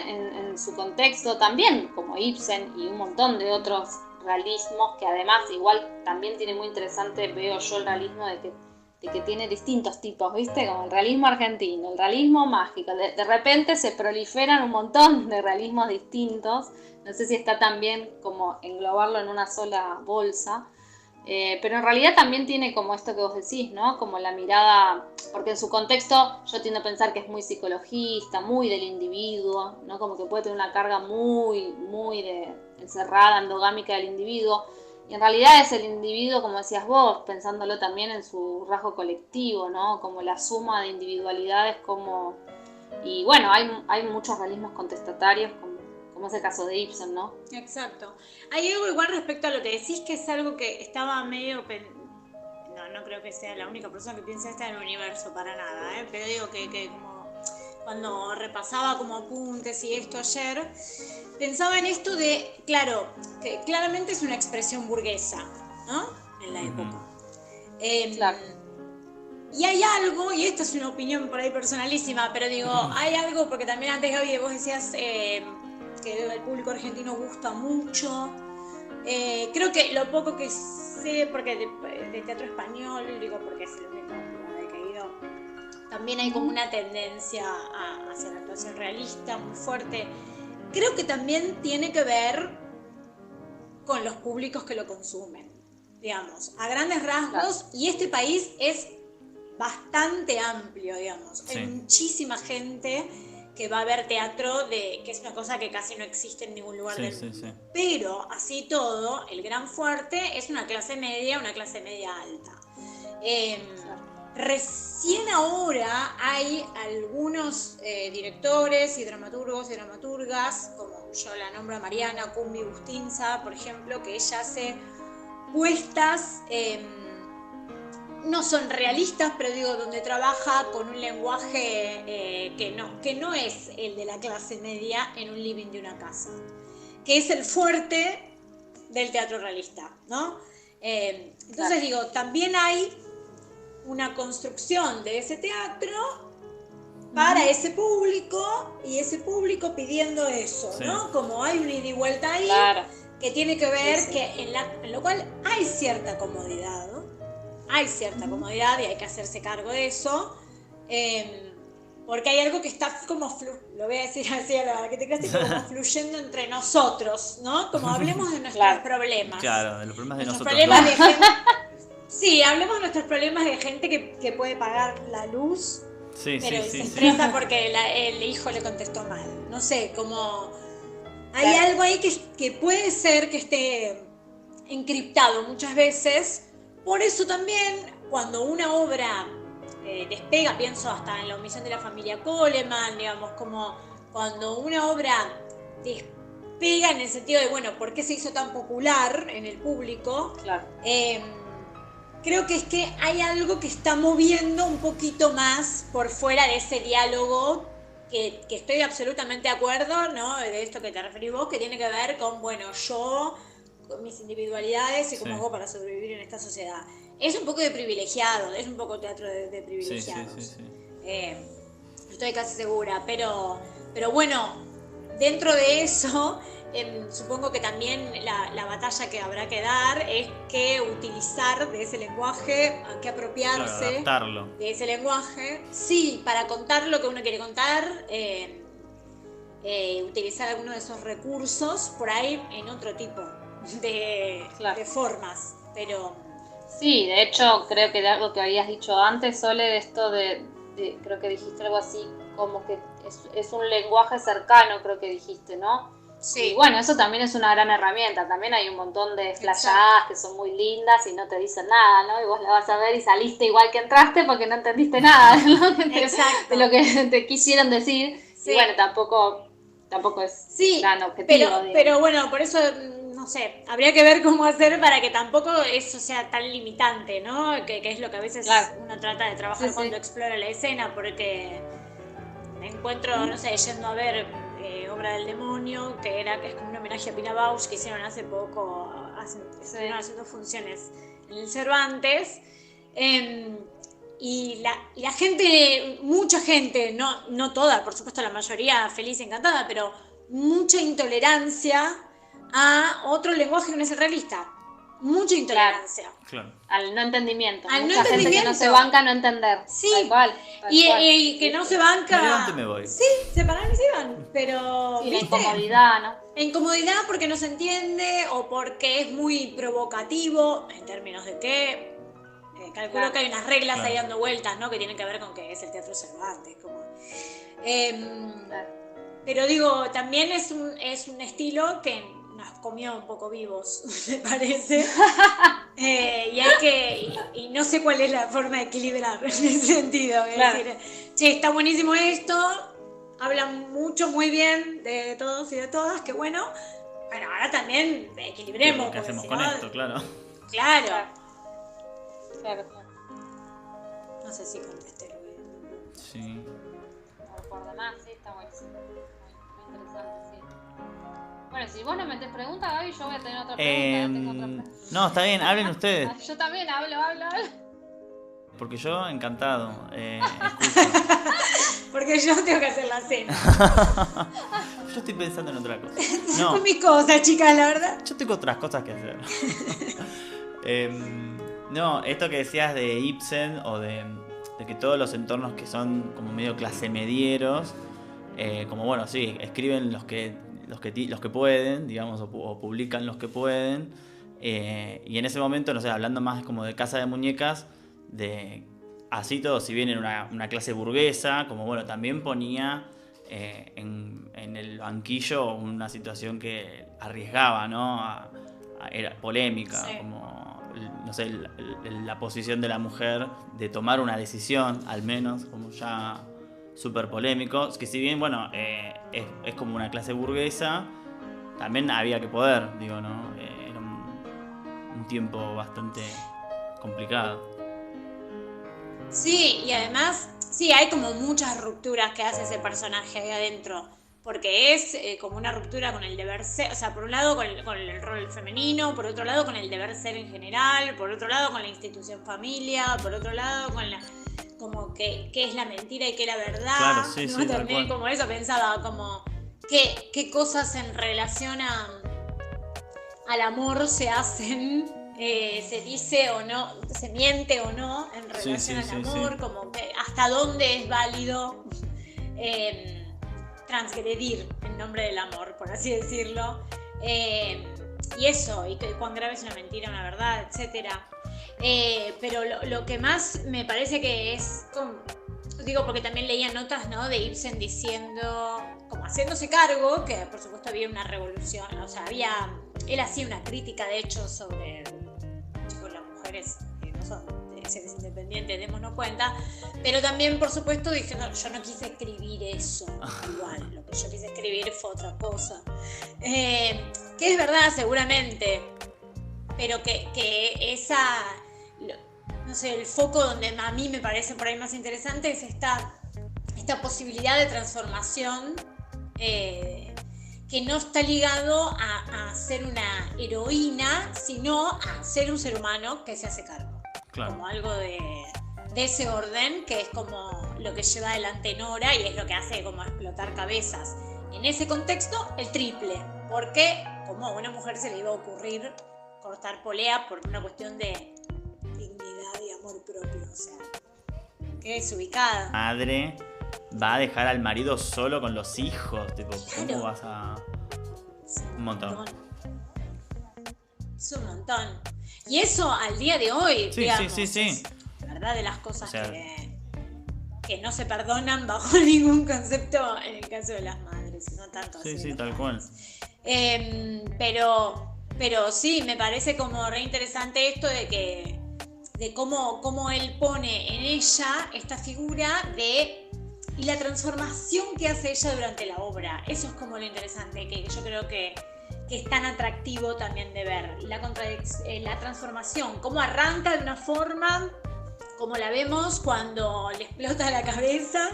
en su contexto también, como Ibsen y un montón de otros realismos, que además igual también tiene muy interesante, veo yo el realismo de que tiene distintos tipos, ¿viste? Como el realismo argentino, el realismo mágico. De repente se proliferan un montón de realismos distintos. No sé si está tan bien como englobarlo en una sola bolsa. Pero en realidad también tiene como esto que vos decís, ¿no? Como la mirada, porque en su contexto yo tiendo a pensar que es muy psicologista, muy del individuo, ¿no? Como que puede tener una carga muy, muy encerrada, endogámica del individuo. Y en realidad es el individuo, como decías vos, pensándolo también en su rasgo colectivo, ¿no? Como la suma de individualidades, y bueno, hay muchos realismos contestatarios, como es el caso de Ibsen, ¿no? Exacto. Hay algo igual respecto a lo que decís, que es algo que estaba medio... No creo que sea la única persona que piensa esta en el universo, para nada, ¿eh? Pero digo que como cuando repasaba como apuntes y esto ayer, pensaba en esto de, claro, que claramente es una expresión burguesa, ¿no? En la época. Claro. Y hay algo, y esta es una opinión por ahí personalísima, pero digo, hay algo, porque también antes, Gaby, vos decías que el público argentino gusta mucho. Creo que lo poco que sé, porque de teatro español, digo, porque es el único lugar que he ido, también hay como una tendencia hacia la actuación realista muy fuerte. Creo que también tiene que ver con los públicos que lo consumen, digamos, a grandes rasgos, claro. Y este país es bastante amplio, digamos. Sí. Hay muchísima gente que va a ver teatro, que es una cosa que casi no existe en ningún lugar del mundo. Sí. Pero, así todo, el gran fuerte es una clase media alta. Recién ahora hay algunos directores y dramaturgos y dramaturgas, como yo la nombro a Mariana Cumbi Bustinza, por ejemplo, que ella hace puestas... no son realistas, pero digo, donde trabaja con un lenguaje que no es el de la clase media en un living de una casa, que es el fuerte del teatro realista, ¿no? Entonces claro. Digo, también hay una construcción de ese teatro para ese público, y ese público pidiendo eso, sí. ¿No? Como hay un ida y vuelta ahí, claro. Que tiene que ver sí. Que en lo cual hay cierta comodidad, ¿no? Hay cierta comodidad y hay que hacerse cargo de eso, porque hay algo que está como, lo voy a decir así a la que te creaste, como fluyendo entre nosotros, ¿no? Como hablemos de nuestros claro. Problemas. Claro, de los problemas de nosotros. Problemas de gente, sí, hablemos de nuestros problemas de gente que puede pagar la luz, sí, pero se estresa porque el hijo le contestó mal. No sé, como hay algo ahí que puede ser que esté encriptado muchas veces. Por eso también, cuando una obra despega, pienso hasta en La omisión de la familia Coleman, digamos, como cuando una obra despega en el sentido de, bueno, ¿por qué se hizo tan popular en el público? Claro. creo que es que hay algo que está moviendo un poquito más por fuera de ese diálogo que estoy absolutamente de acuerdo, ¿no? De esto que te referís vos, que tiene que ver con, bueno, yo, con mis individualidades y cómo hago para sobrevivir en esta sociedad. Es un poco de privilegiado, es un poco teatro de privilegiados. Sí. Estoy casi segura, pero bueno, dentro de eso, supongo que también la batalla que habrá que dar es que utilizar de ese lenguaje, que apropiarse, claro, adaptarlo de ese lenguaje, sí, para contar lo que uno quiere contar, utilizar alguno de esos recursos por ahí en otro tipo de formas, pero... Sí, de hecho creo que de algo que habías dicho antes, Sole, de esto de creo que dijiste algo así, como que es un lenguaje cercano, creo que dijiste, ¿no? Sí. Y bueno, eso también es una gran herramienta. También hay un montón de flashadas que son muy lindas y no te dicen nada, ¿no? Y vos la vas a ver y saliste igual que entraste porque no entendiste nada de lo que te quisieron decir. Sí. Y bueno, tampoco es tan objetivo. Pero bueno, por eso, no sé, habría que ver cómo hacer para que tampoco eso sea tan limitante, ¿no? Que es lo que a veces uno trata de trabajar cuando explora la escena, porque me encuentro, no sé, yendo a ver Obra del Demonio, que es como un homenaje a Pina Bausch, que hicieron hace poco, estuvieron haciendo funciones en el Cervantes, y la gente, mucha gente, no toda, por supuesto la mayoría feliz y encantada, pero mucha intolerancia a otro lenguaje que no es el realista. Mucha intolerancia. Claro. Al no entendimiento. Al mucha no gente que no se banca no entender. Sí. Tal cual. Y que no se banca. Me levanto y me voy. Sí, se paran y se van. Pero. Y la incomodidad, ¿no? La incomodidad porque no se entiende o porque es muy provocativo. En términos de que. Calculo que hay unas reglas ahí dando vueltas, ¿no? Que tienen que ver con que es el teatro Cervantes. Pero digo, también es un estilo que nos comió un poco vivos, me parece. Y no sé cuál es la forma de equilibrar en ese sentido. Es decir, che, está buenísimo esto, hablan muy bien de todos y de todas, qué bueno. Bueno, ahora también equilibremos. ¿Qué hacemos con esto? Claro. Claro. No sé si contesté lo que... Sí. Por demás, sí, está buenísimo. Muy interesante, sí. Bueno, si vos no metés preguntas, Gaby, yo voy a tener otra pregunta. Tengo otra pregunta. No, está bien, hablen ustedes. Yo también hablo. Porque yo, encantado, escucho. Porque yo tengo que hacer la cena. Yo estoy pensando en otra cosa. No. Son mis cosas, chicas, la verdad. Yo tengo otras cosas que hacer. No, esto que decías de Ibsen o de que todos los entornos que son como medio clase medieros, como bueno, sí, escriben los que pueden, digamos, o publican los que pueden, y en ese momento, no sé, hablando más como de Casa de Muñecas, así todo, si bien era una clase burguesa, como bueno, también ponía en el banquillo una situación que arriesgaba, ¿no? Era polémica, sí. Como, no sé, la posición de la mujer de tomar una decisión, al menos, como ya súper polémico, que si bien, bueno, es como una clase burguesa, también había que poder, digo, ¿no? Era un tiempo bastante complicado. Sí, y además, sí, hay como muchas rupturas que hace ese personaje ahí adentro, porque es como una ruptura con el deber ser, o sea, por un lado con el rol femenino, por otro lado con el deber ser en general, por otro lado con la institución familia, por otro lado con la... como qué es la mentira y qué es la verdad. Claro, sí, ¿no? sí, También como eso pensaba, como qué cosas en relación al amor se hacen, se dice o no, se miente o no en relación al amor, sí. Como que hasta dónde es válido transgredir en nombre del amor, por así decirlo. Y eso, y cuán grave es una mentira, una verdad, etcétera. Pero lo que más me parece que es, digo, porque también leía notas, ¿no? De Ibsen diciendo, como haciéndose cargo, que por supuesto había una revolución, o sea, él hacía una crítica, de hecho, sobre, chicos, las mujeres que no son seres independientes, démonos cuenta, pero también, por supuesto, diciendo, yo no quise escribir eso, igual, lo que yo quise escribir fue otra cosa. Que es verdad, seguramente, pero que no sé, el foco donde a mí me parece por ahí más interesante es esta posibilidad de transformación que no está ligado a ser una heroína, sino a ser un ser humano que se hace cargo. Claro. Como algo de ese orden, que es como lo que lleva adelante Nora y es lo que hace como explotar cabezas. En ese contexto, el triple, porque como a una mujer se le iba a ocurrir cortar polea por una cuestión de dignidad y amor propio, o sea, que desubicada. Madre va a dejar al marido solo con los hijos, tipo, ¿cómo Claro. vas a...? Es Un montón. Es un montón. Y eso al día de hoy, Sí, digamos, sí. es la verdad de las cosas O sea, que no se perdonan bajo ningún concepto en el caso de las madres, no tanto así. Sí, de los tal cual. padres. Pero sí, me parece como re interesante esto de cómo él pone en ella esta figura y la transformación que hace ella durante la obra. Eso es como lo interesante, que yo creo que es tan atractivo también de ver. La transformación, cómo arranca de una forma, como la vemos cuando le explota la cabeza,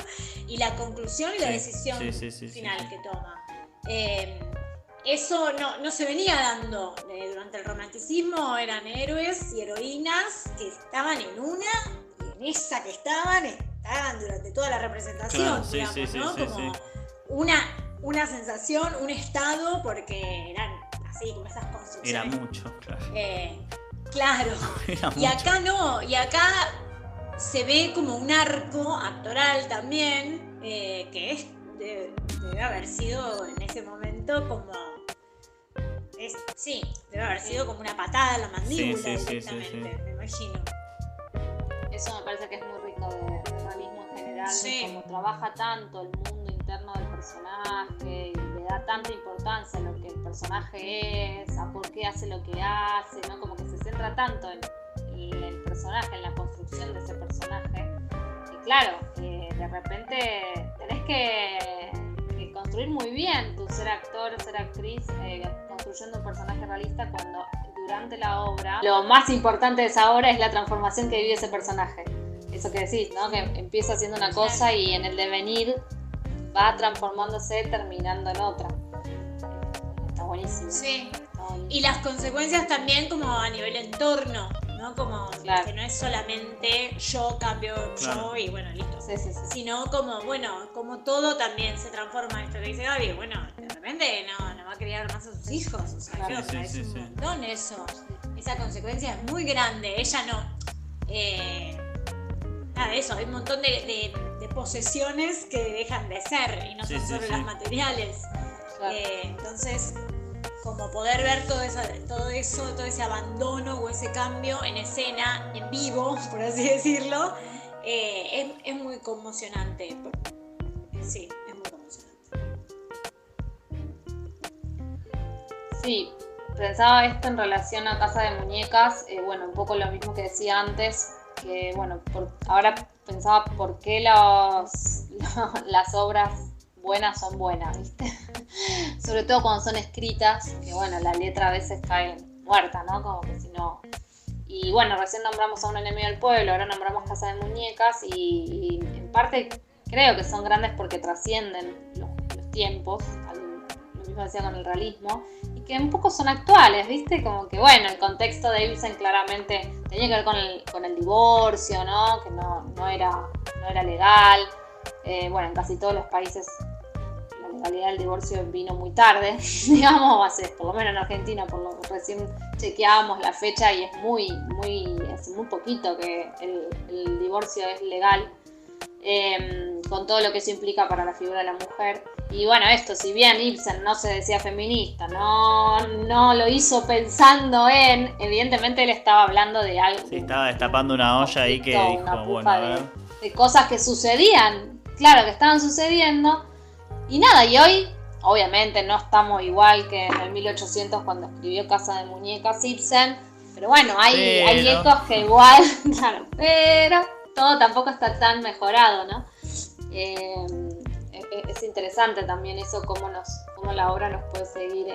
y la conclusión y la decisión final que toma. Eso no se venía dando durante el romanticismo. Eran héroes y heroínas que estaban en una, y en esa que estaban durante toda la representación, Claro, digamos, ¿no? Como sí. una sensación, un estado, porque eran así como esas construcciones. Era mucho, claro. Claro. Era Y mucho. acá no, y acá se ve como un arco actoral también, que debe haber sido en ese momento como... debe haber sido como una patada a la mandíbula directamente, me imagino. Eso me parece que es muy rico de realismo en general, Sí. de cómo trabaja tanto el mundo interno del personaje y le da tanta importancia a lo que el personaje es, a por qué hace lo que hace, ¿no? Como que se centra tanto en el personaje, en la construcción de ese personaje, que claro, de repente tenés que construir muy bien tu ser actor o ser actriz, construyendo un personaje realista, cuando durante la obra lo más importante de esa obra es la transformación que vive ese personaje. Eso que decís, ¿no? Que empieza haciendo una cosa y en el devenir va transformándose, terminando en otra. Está buenísimo. Sí. Está buenísimo. Y las consecuencias también como a nivel entorno, ¿no? Como Claro. que no es solamente yo cambio Claro. yo y bueno, listo. Sí. Sino como, bueno, como todo también se transforma en esto que dice Gaby, bueno, de repente no va a criar más a sus hijos, o sea, Claro. creo que Sí, es sí. un montón eso. Esa consecuencia es muy grande, ella no... nada de eso, hay un montón de posesiones que dejan de ser y no Sí, son sí, solo sí. las materiales. Claro. Entonces, como poder ver todo eso, todo ese abandono o ese cambio en escena, en vivo, por así decirlo, es muy conmocionante. Sí, es muy conmocionante. Sí, pensaba esto en relación a Casa de Muñecas, bueno, un poco lo mismo que decía antes, que bueno, ahora pensaba por qué las obras buenas son buenas, ¿viste? Sobre todo cuando son escritas, que bueno, la letra a veces cae muerta, ¿no? Como que si no... Y bueno, recién nombramos a Un enemigo del pueblo, ahora nombramos Casa de Muñecas y en parte creo que son grandes porque trascienden los tiempos, lo mismo decía con el realismo, y que un poco son actuales, ¿viste? Como que bueno, el contexto de Ibsen claramente tenía que ver con el divorcio, ¿no? Que no era legal. Bueno, en casi todos los países la legalidad del divorcio vino muy tarde, digamos, por lo menos en Argentina, recién chequeábamos la fecha y es hace muy poquito que el divorcio es legal, con todo lo que eso implica para la figura de la mujer. Y bueno, esto, si bien Ibsen no se decía feminista, no lo hizo pensando evidentemente él estaba hablando de algo. Sí, estaba destapando una olla ahí que Una dijo, puja bueno, a ver. de cosas que sucedían, claro, que estaban sucediendo. Y nada, y hoy, obviamente, no estamos igual que en el 1800 cuando escribió Casa de Muñecas Ibsen, pero bueno, hay ecos que igual, claro, pero todo tampoco está tan mejorado, ¿no? Es interesante también eso, cómo la obra nos puede seguir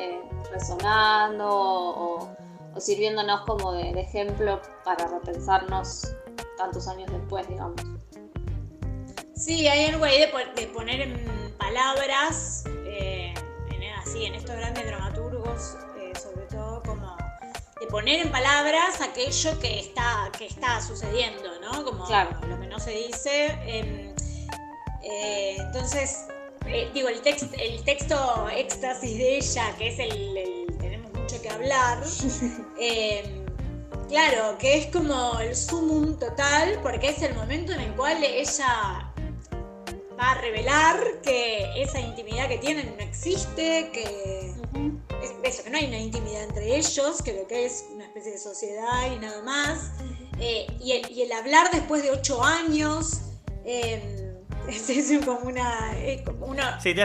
resonando o sirviéndonos como de ejemplo para repensarnos tantos años después, digamos. Sí, hay algo ahí de poner en palabras, en estos grandes dramaturgos, sobre todo, como de poner en palabras aquello que está sucediendo, ¿no? Como claro. Lo que no se dice. Entonces, el texto Éxtasis de ella, que es el tenemos mucho que hablar, claro, que es como el sumum total, porque es el momento en el cual ella va a revelar que esa intimidad que tienen no existe, que que no hay una intimidad entre ellos, que lo que es una especie de sociedad y nada más. Y el hablar después de 8 años es como una... Sí, te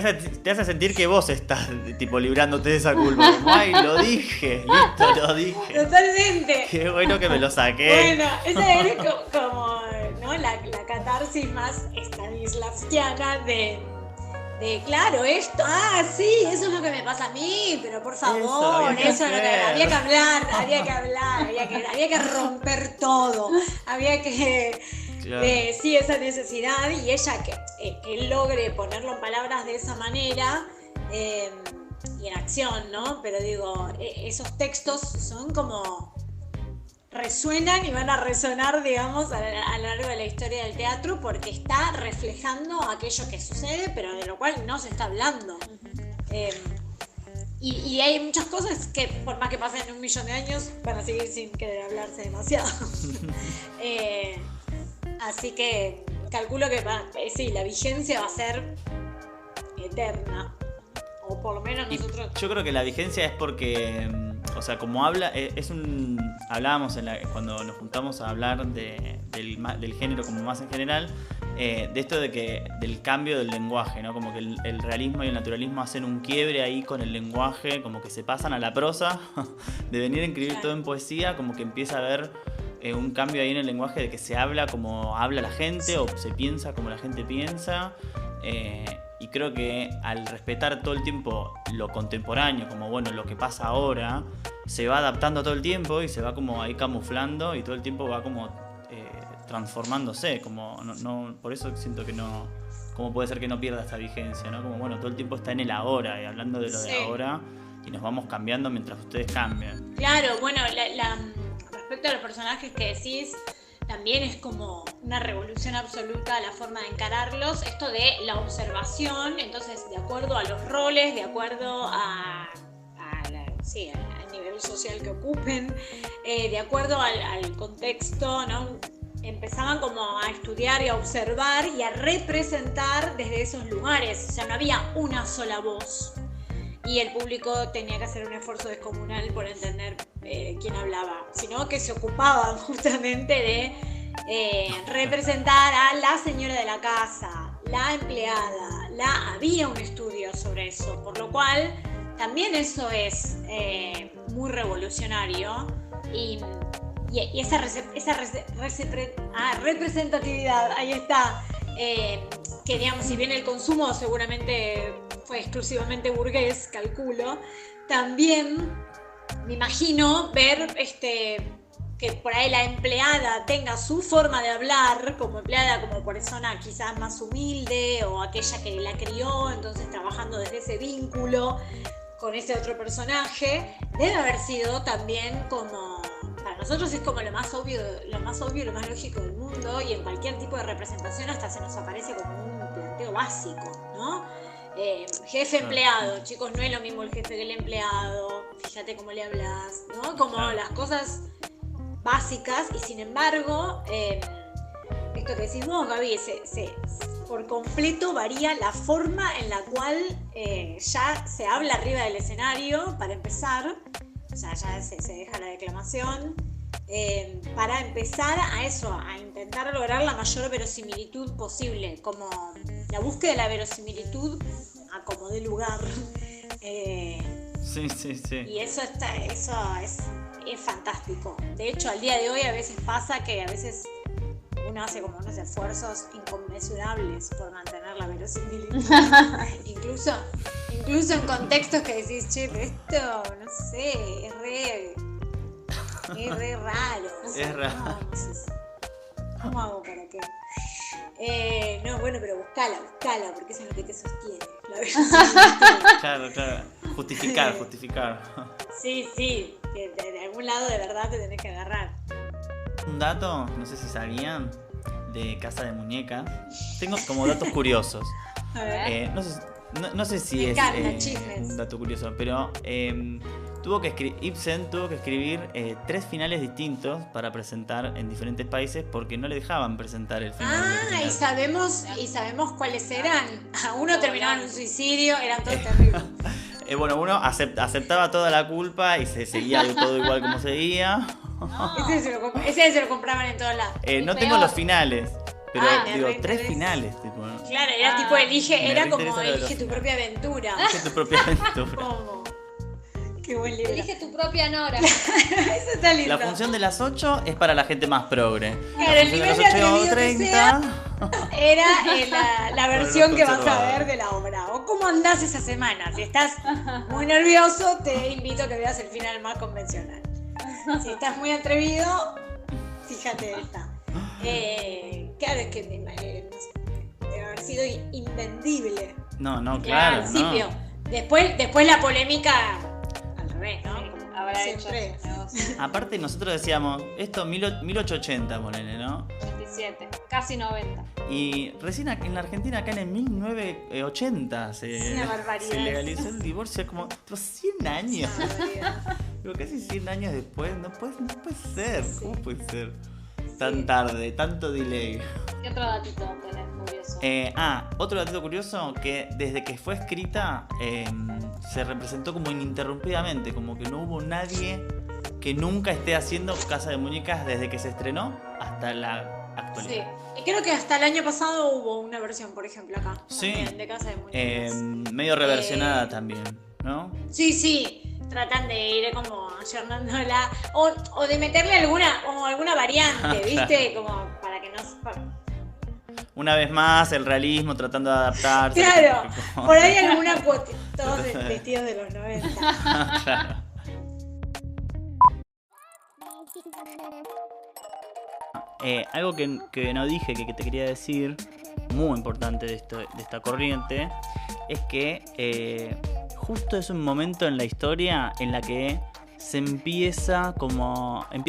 hace sentir que vos estás tipo librándote de esa culpa. Como, ay, lo dije, listo, lo dije. Totalmente. Qué bueno que me lo saqué. Bueno, esa es como ¿no? la catarsis más stanislavskiana de claro, esto, sí, eso es lo que me pasa a mí, pero por favor, eso es lo que había que hablar, había que romper todo, había que... Claro. Sí, esa necesidad, y ella que él logre ponerlo en palabras de esa manera y en acción, ¿no? Pero digo, esos textos son como... resuenan y van a resonar, digamos, a lo largo de la historia del teatro, porque está reflejando aquello que sucede, pero de lo cual no se está hablando. Y hay muchas cosas que, por más que pasen 1.000.000 de años, van a seguir sin querer hablarse demasiado. Así que calculo que sí, la vigencia va a ser eterna. O por lo menos nosotros... Yo creo que la vigencia es porque, o sea, como hablábamos cuando nos juntamos a hablar del género como más en general, de esto del cambio del lenguaje, ¿no? Como que el realismo y el naturalismo hacen un quiebre ahí con el lenguaje, como que se pasan a la prosa, de venir a escribir todo en poesía, como que empieza a haber un cambio ahí en el lenguaje de que se habla como habla la gente o se piensa como la gente piensa. Y creo que al respetar todo el tiempo lo contemporáneo, como bueno, lo que pasa ahora, se va adaptando todo el tiempo y se va como ahí camuflando y todo el tiempo va como transformándose, como no, por eso siento que no, cómo puede ser que no pierda esta vigencia, ¿no? Como bueno, todo el tiempo está en el ahora y hablando de lo de ahora y nos vamos cambiando mientras ustedes cambian. Claro, bueno, respecto a los personajes que decís, también es como una revolución absoluta la forma de encararlos, esto de la observación, entonces de acuerdo a los roles, de acuerdo al nivel social que ocupen, de acuerdo al contexto, ¿no? Empezaban como a estudiar y a observar y a representar desde esos lugares, o sea, no había una sola voz. Y el público tenía que hacer un esfuerzo descomunal por entender quién hablaba, sino que se ocupaban justamente de representar a la señora de la casa, la empleada, había un estudio sobre eso, por lo cual también eso es muy revolucionario y esa representatividad, ahí está, que digamos, si bien el consumo seguramente fue exclusivamente burgués, calculo, también me imagino ver que por ahí la empleada tenga su forma de hablar como empleada, como persona quizás más humilde o aquella que la crió, entonces trabajando desde ese vínculo con ese otro personaje, debe haber sido también como, para nosotros es como lo más obvio, lo más lógico del mundo, y en cualquier tipo de representación hasta se nos aparece como un planteo básico, ¿no? Jefe empleado, chicos, no es lo mismo el jefe que el empleado, fíjate cómo le hablas, ¿no? Como las cosas básicas, y sin embargo, esto que decís vos, Gaby, por completo varía la forma en la cual ya se habla arriba del escenario, para empezar, o sea, ya se deja la declamación, para empezar a intentar lograr la mayor verosimilitud posible, como la búsqueda de la verosimilitud a como dé lugar. Sí. Y eso es fantástico. De hecho, al día de hoy a veces pasa que a veces uno hace como unos esfuerzos inconmensurables por mantener la verosimilitud. incluso en contextos que decís, che, pero esto, no sé, es re raro. O sea, es raro. No sé. ¿Cómo hago para que...? No, bueno, pero buscala, porque eso es lo que te sostiene. La verdad. Claro. Justificar. Sí, de algún lado de verdad te tenés que agarrar. Un dato, no sé si sabían, de Casa de Muñecas. Tengo como datos curiosos. A ver. No sé si Me es encanta, chismes. un dato curioso, pero Ibsen tuvo que escribir 3 finales distintos para presentar en diferentes países porque no le dejaban presentar el final. Y sabemos cuáles eran. Uno terminaba en un suicidio, eran todos terribles. Bueno, uno aceptaba toda la culpa y se seguía todo igual como seguía. Ese se lo compraban en todos lados. No tengo los finales, pero digo, 3 reinteresa. finales. Tipo, ¿no? Claro, era tipo era como reinteresa lo de los elige tu propia aventura. Elige tu propia aventura. ¿Cómo? Qué buen libro. Elige tu propia Nora. Eso está lindo. La función de las 8 es para la gente más progre. Claro, La el función nivel de las 8 atrevido que 30. Era la versión los que vas a conservadores. ver de la obra. O cómo andás esa semana. Si estás muy nervioso, te invito a que veas el final más convencional. Si estás muy atrevido, fíjate esta. Claro, es que debe haber sido invendible No, al claro. principio. No. Después la polémica al revés, ¿no? Como Habrá hecho siempre. ese negocio. Aparte nosotros decíamos, esto 1880, ponele, ¿no? 87, casi 90. Y recién en la Argentina, acá en el 1980, Es una barbaridad. se legalizó el divorcio, como 100 años. Pero casi 100 años después, no puede ser. ¿Cómo puede ser? Tan tarde, tanto delay. ¿Qué otro datito tenés curioso? Otro dato curioso, que desde que fue escrita se representó como ininterrumpidamente, como que no hubo nadie que nunca esté haciendo Casa de Muñecas desde que se estrenó hasta la actualidad. Sí. Y creo que hasta el año pasado hubo una versión, por ejemplo, acá. Sí. También, de Casa de Muñecas. Medio reversionada también, ¿no? Sí. Tratan de ir como ayornándola. O de meterle alguna variante, ¿viste? Como para que no... Una vez más, el realismo tratando de adaptarse. Claro, por ahí alguna cuota. Todos vestidos de los 90. Claro. Algo que no dije, que te quería decir, muy importante de esta corriente, es que justo es un momento en la historia en la que se empieza a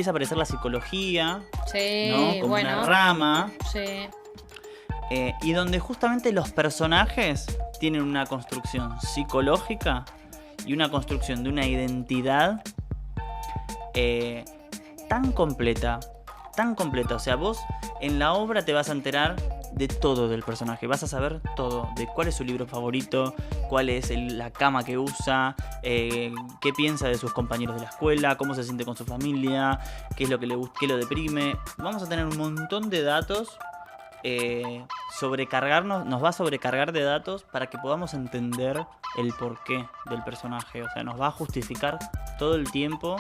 aparecer la psicología, Sí, ¿no? Como bueno. una rama, Sí. y donde justamente los personajes tienen una construcción psicológica y una construcción de una identidad tan completa. O sea, vos en la obra te vas a enterar de todo del personaje, vas a saber todo, de cuál es su libro favorito, cuál es la cama que usa, qué piensa de sus compañeros de la escuela, cómo se siente con su familia, qué es lo que le gusta, qué lo deprime. Vamos a tener un montón de datos, nos va a sobrecargar de datos para que podamos entender el porqué del personaje. O sea, nos va a justificar todo el tiempo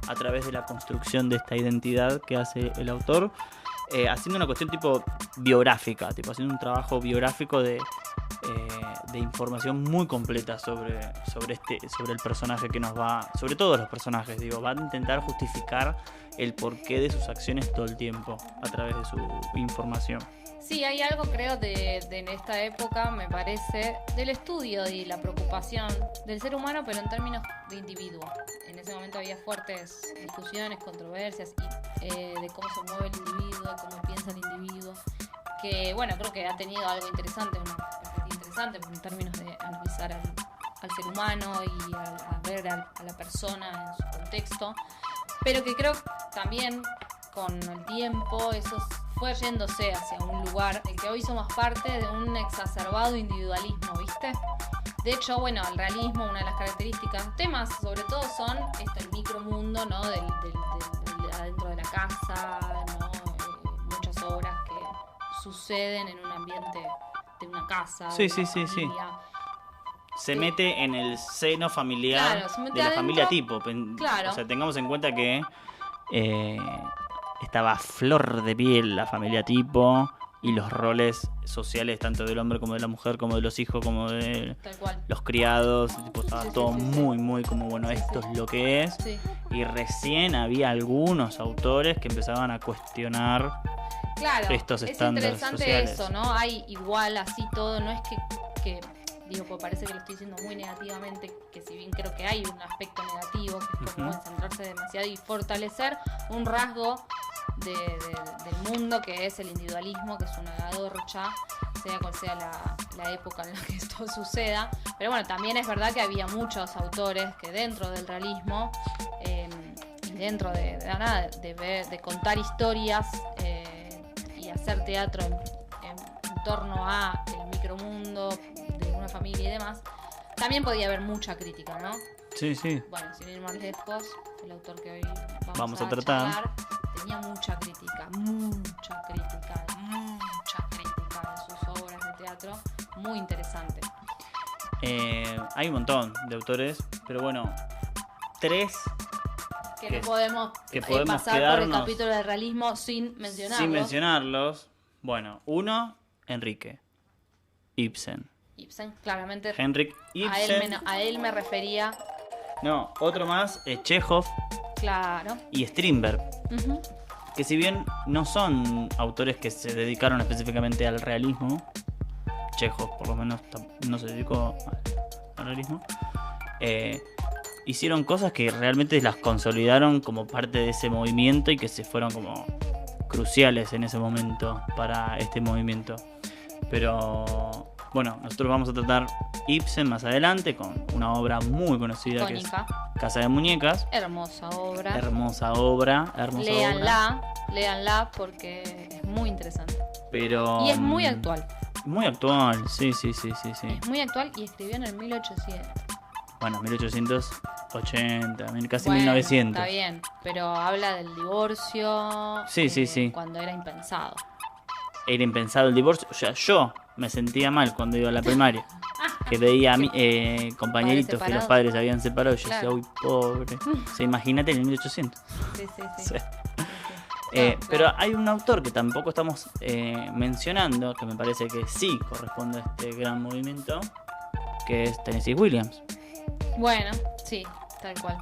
a través de la construcción de esta identidad que hace el autor, haciendo una cuestión tipo biográfica, haciendo un trabajo biográfico de información muy completa sobre el personaje que nos va, sobre todos los personajes, va a intentar justificar el porqué de sus acciones todo el tiempo a través de su información. Sí, hay algo, creo, de esta época, me parece, del estudio y la preocupación del ser humano, pero en términos de individuo. En ese momento había fuertes discusiones, controversias de cómo se mueve el individuo, cómo piensa el individuo, que, bueno, creo que ha tenido algo interesante, una perspectiva interesante en términos de analizar al ser humano y a ver a la persona en su contexto, pero que creo también con el tiempo eso fue yéndose hacia un lugar en que hoy somos parte de un exacerbado individualismo, ¿viste? De hecho, bueno, el realismo, una de las características, temas sobre todo son el micromundo, ¿no? Del adentro de la casa, ¿no? Muchas obras que suceden en un ambiente de una casa. Sí. Familia. Se mete en el seno familiar, Claro, se mete de la adentro. familia tipo. Claro. O sea, tengamos en cuenta que estaba a flor de piel la familia tipo y los roles sociales tanto del hombre como de la mujer, como de los hijos, como de Tal cual. los criados. Estaba Sí, todo sí. muy como, bueno, Sí, esto sí. es lo que es. Sí. Y recién había algunos autores que empezaban a cuestionar Claro, estos es estándares interesante sociales. eso, ¿no? Hay igual así todo, no es que digo, pues parece que lo estoy diciendo muy negativamente, que si bien creo que hay un aspecto negativo, que es como centrarse demasiado y fortalecer un rasgo del mundo que es el individualismo, que es una garcha, sea cual sea la época en la que esto suceda. Pero bueno, también es verdad que había muchos autores que dentro del realismo y dentro de contar historias y hacer teatro en torno a el micromundo de una familia y demás, también podía haber mucha crítica, ¿no? Sí, sí. Bueno, sin ir más lejos, el autor que hoy Vamos a tratar charlar tenía mucha crítica de sus obras de teatro, muy interesante. Hay un montón de autores, pero bueno, 3 Que no podemos, que podemos pasar por quedarnos el capítulo del realismo sin mencionarlos. sin mencionarlos. Bueno, 1, Enrique Ibsen. Ibsen, claramente. Henrik Ibsen. A él me refería, No, otro más, Chekhov claro. y Strindberg. Ujú. Que si bien no son autores que se dedicaron específicamente al realismo, Chekhov por lo menos no se dedicó al realismo, hicieron cosas que realmente las consolidaron como parte de ese movimiento y que se fueron como cruciales en ese momento para este movimiento. Pero bueno, nosotros vamos a tratar Ibsen más adelante con una obra muy conocida Icónica. que es Casa de Muñecas. Hermosa obra. Hermosa obra. Léanla porque es muy interesante. Pero Y es muy actual. muy actual, sí. Es muy actual y escribió en el 1800. Bueno, 1880, casi Bueno, 1900. Está bien, pero habla del divorcio. Sí. Cuando era impensado. Era impensado el divorcio. O sea, yo me sentía mal cuando iba a la primaria. Que veía a compañeritos que los separados. padres se habían separado. Y yo Claro. decía, uy, pobre. O sea, imagínate en el 1800. Sí. Sí. Claro, Pero claro. hay un autor que tampoco estamos mencionando, que me parece que sí corresponde a este gran movimiento, que es Tennessee Williams. Bueno, sí, tal cual.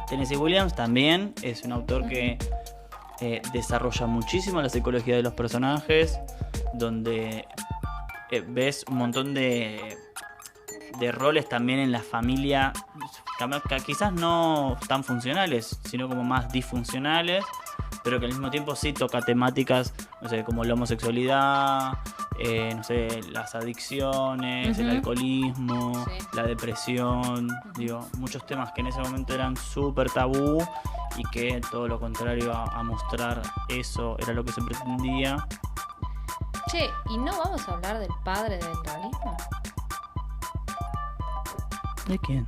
Tennessee Williams también es un autor que desarrolla muchísimo la psicología de los personajes, donde ves un montón de roles también en la familia, que quizás no tan funcionales, sino como más disfuncionales, pero que al mismo tiempo sí toca temáticas, no sé, como la homosexualidad, no sé, las adicciones, el Ujú. alcoholismo, Sí. la depresión, digo, muchos temas que en ese momento eran súper tabú y que todo lo contrario a mostrar eso era lo que se pretendía. Che, ¿y no vamos a hablar del padre del realismo? ¿De quién?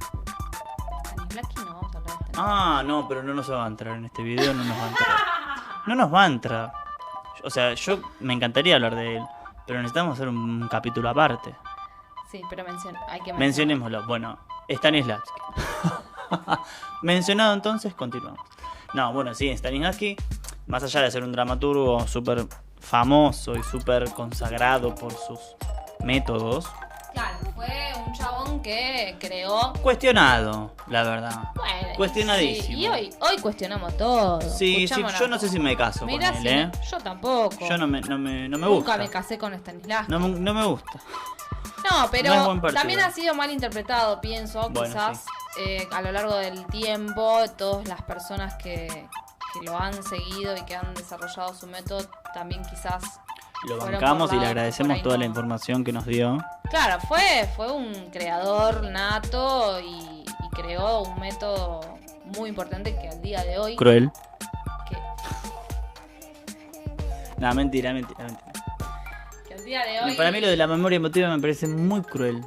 Stanislavski, no vamos a hablar de Stanislavski. Ah, no, pero no nos va a entrar en este video, no nos va a entrar. No nos va a entrar. O sea, yo me encantaría hablar de él, pero necesitamos hacer un capítulo aparte. Sí, pero hay que mencionar. Mencionémoslo. Bueno, Stanislavski. Mencionado entonces, continuamos. No, bueno, sí, Stanislavski, más allá de ser un dramaturgo súper famoso y súper consagrado por sus métodos, Claro, fue un chabón que creó. cuestionado, la verdad. Bueno, Cuestionadísimo. sí, y hoy cuestionamos todo. Sí, Escuchámonos. yo no sé si me caso Mirá, con si él, yo tampoco. Yo no me Nunca gusta. me casé con Stanislavski. No me gusta. No, pero No es buen partido. también ha sido mal interpretado, pienso, Bueno, quizás, a lo largo del tiempo, todas las personas que lo han seguido y que han desarrollado su método, también quizás... Lo fueron bancamos por y le lados que agradecemos por ahí toda la no. información que nos dio. Claro, fue un creador nato y creó un método muy importante que al día de hoy... Cruel. que No, mentira. que al día de hoy... Para mí lo de la memoria emotiva me parece muy cruel.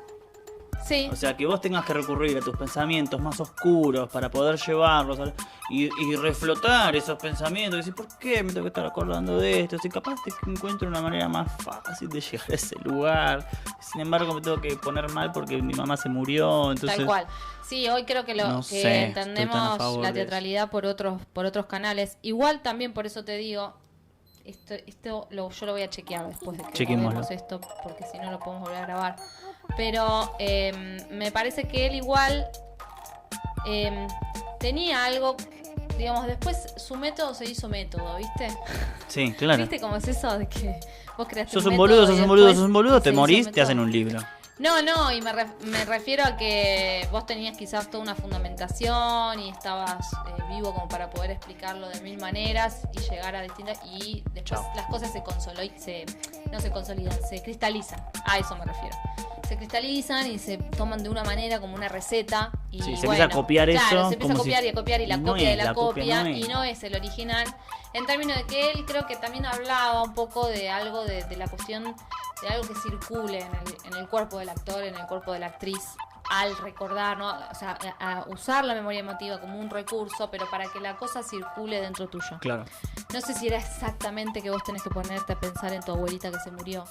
Sí, O sea, que vos tengas que recurrir a tus pensamientos más oscuros para poder llevarlos y reflotar esos pensamientos. Y decir, ¿por qué me tengo que estar acordando de esto? Si capaz te encuentro una manera más fácil de llegar a ese lugar. Sin embargo, me tengo que poner mal porque mi mamá se murió. Entonces, tal cual. Sí, hoy creo que No que sé, estoy tan a entendemos favor la de teatralidad por otros canales. Igual también por eso te digo, yo lo voy a chequear después de que Chequémoslo. grabemos esto, porque si no lo podemos volver a grabar. Pero me parece que él igual tenía algo digamos, después su método se hizo método, ¿viste? Sí, claro. ¿Viste cómo es eso de que vos creaste Sos un un método boludo, y sos un boludo, después sos un boludo, se te hizo morís, te método? hacen un libro. No, y me refiero a que vos tenías quizás toda una fundamentación y estabas vivo como para poder explicarlo de mil maneras y llegar a distintas... Y después las cosas no se consolidan, se cristalizan. A eso me refiero. Se cristalizan y se toman de una manera como una receta. Y Sí, se empieza a copiar claro, eso se empieza a como copiar si- y a copiar y la no copia es, de la la copia copia no es. y no es el original. En términos de que él creo que también hablaba un poco de algo de la cuestión de algo que circule en el cuerpo del actor, en el cuerpo de la actriz, al recordar, ¿no? O sea, a usar la memoria emotiva como un recurso, pero para que la cosa circule dentro tuyo. Claro. No sé si era exactamente que vos tenés que ponerte a pensar en tu abuelita que se murió.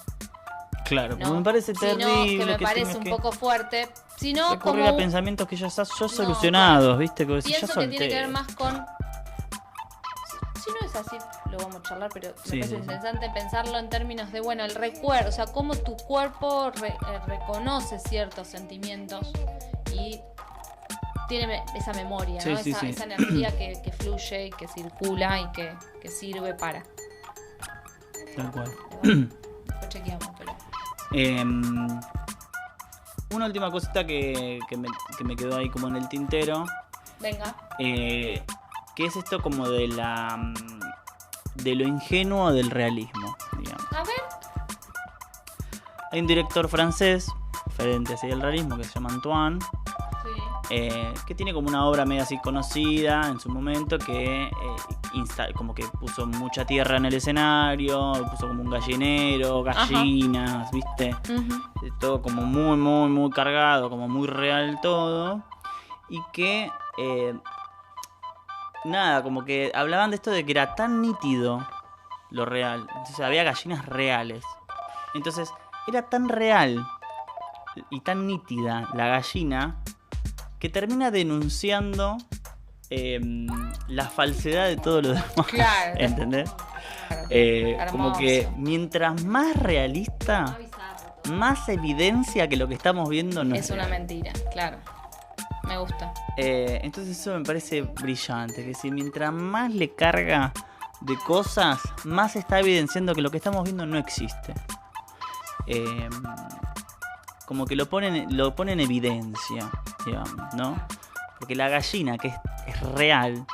Claro, No, me parece sino terrible. que me parece tengas un que poco fuerte. Sino recurrir como a pensamientos que ya estás No, solucionados, ¿viste? Que decís, ya pienso que tiene solté. que ver más con... Si no es así, lo vamos a charlar, pero me Sí, parece sí, sí. interesante pensarlo en términos de, bueno, el recuerdo, o sea, cómo tu cuerpo reconoce ciertos sentimientos y tiene esa memoria, Sí, ¿no? sí, sí. Esa energía que fluye y que circula y que sirve para. Tal cual. Después chequeamos, pero... Una última cosita que me quedó ahí como en el tintero. Venga. Que es esto como de lo ingenuo del realismo, digamos. A ver. Hay un director francés, referente así del realismo, que se llama Antoine, Sí. que tiene como una obra medio así conocida en su momento, que como que puso mucha tierra en el escenario, puso como un gallinero, gallinas, ¿viste? Ujú. Todo como muy, muy, muy cargado, como muy real todo. Y que, nada, como que hablaban de esto de que era tan nítido lo real. Entonces había gallinas reales. Entonces era tan real y tan nítida la gallina que termina denunciando la falsedad de todo lo demás. Claro. ¿Entendés? Como Hermoso. que mientras más realista, más evidencia que lo que estamos viendo no es Es una real. mentira, claro. Me gusta. Entonces eso me parece brillante, que si mientras más le carga de cosas, más está evidenciando que lo que estamos viendo no existe. Como que lo pone en evidencia, digamos, ¿no? Porque la gallina, que es real,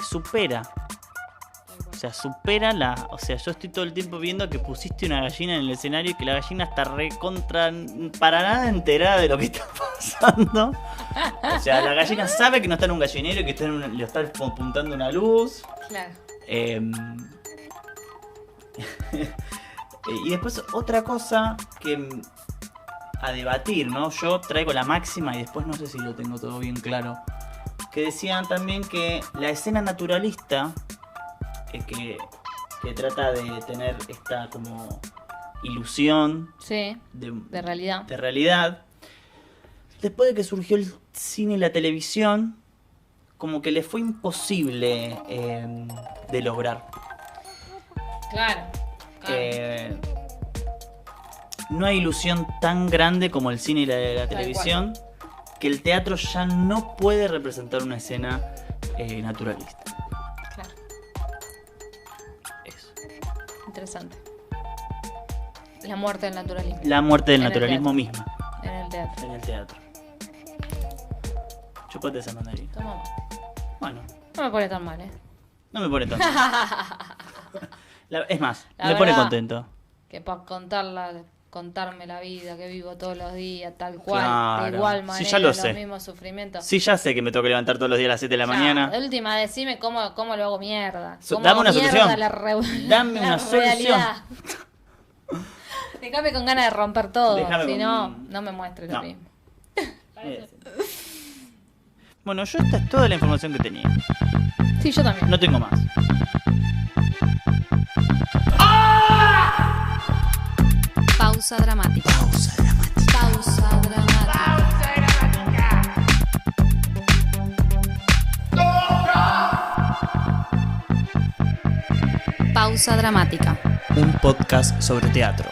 supera. O sea, o sea, yo estoy todo el tiempo viendo que pusiste una gallina en el escenario y que la gallina está para nada enterada de lo que está pasando. O sea, la gallina sabe que no está en un gallinero y que le está apuntando una luz. Claro. Y después otra cosa que a debatir, ¿no? Yo traigo la máxima y después no sé si lo tengo todo bien claro. Que decían también que la escena naturalista, que trata de tener esta como ilusión Sí, de realidad. de realidad, después de que surgió el cine y la televisión, como que le fue imposible de lograr. Claro. No hay ilusión tan grande como el cine y la televisión, que el teatro ya no puede representar una escena naturalista. Claro. Eso. Interesante. La muerte del naturalismo. La muerte del En el naturalismo teatro. misma En el teatro. en el teatro. Chupate esa mandarina. Toma mate. Bueno, No me pone tan mal, no me pone tanto. Es más, La me pone verdad. contento. Que para contarme la vida que vivo todos los días, tal cual, Claro. de igual Sí, manera, ya lo los sé. mismos sufrimientos. Sí, ya sé que me tengo que levantar todos los días a las 7 de la Ya, mañana. De última, decime cómo lo hago mierda. So- Cómo dame una hago mierda solución. Dame la una solución. realidad. Déjame con ganas de romper todo. Déjame Si con- no, no me muestres lo No. mismo. Bueno, yo esta es toda la información que tenía. Sí, yo también. No tengo más. Pausa dramática. Pausa dramática. Pausa dramática. Pausa dramática. Un podcast sobre teatro.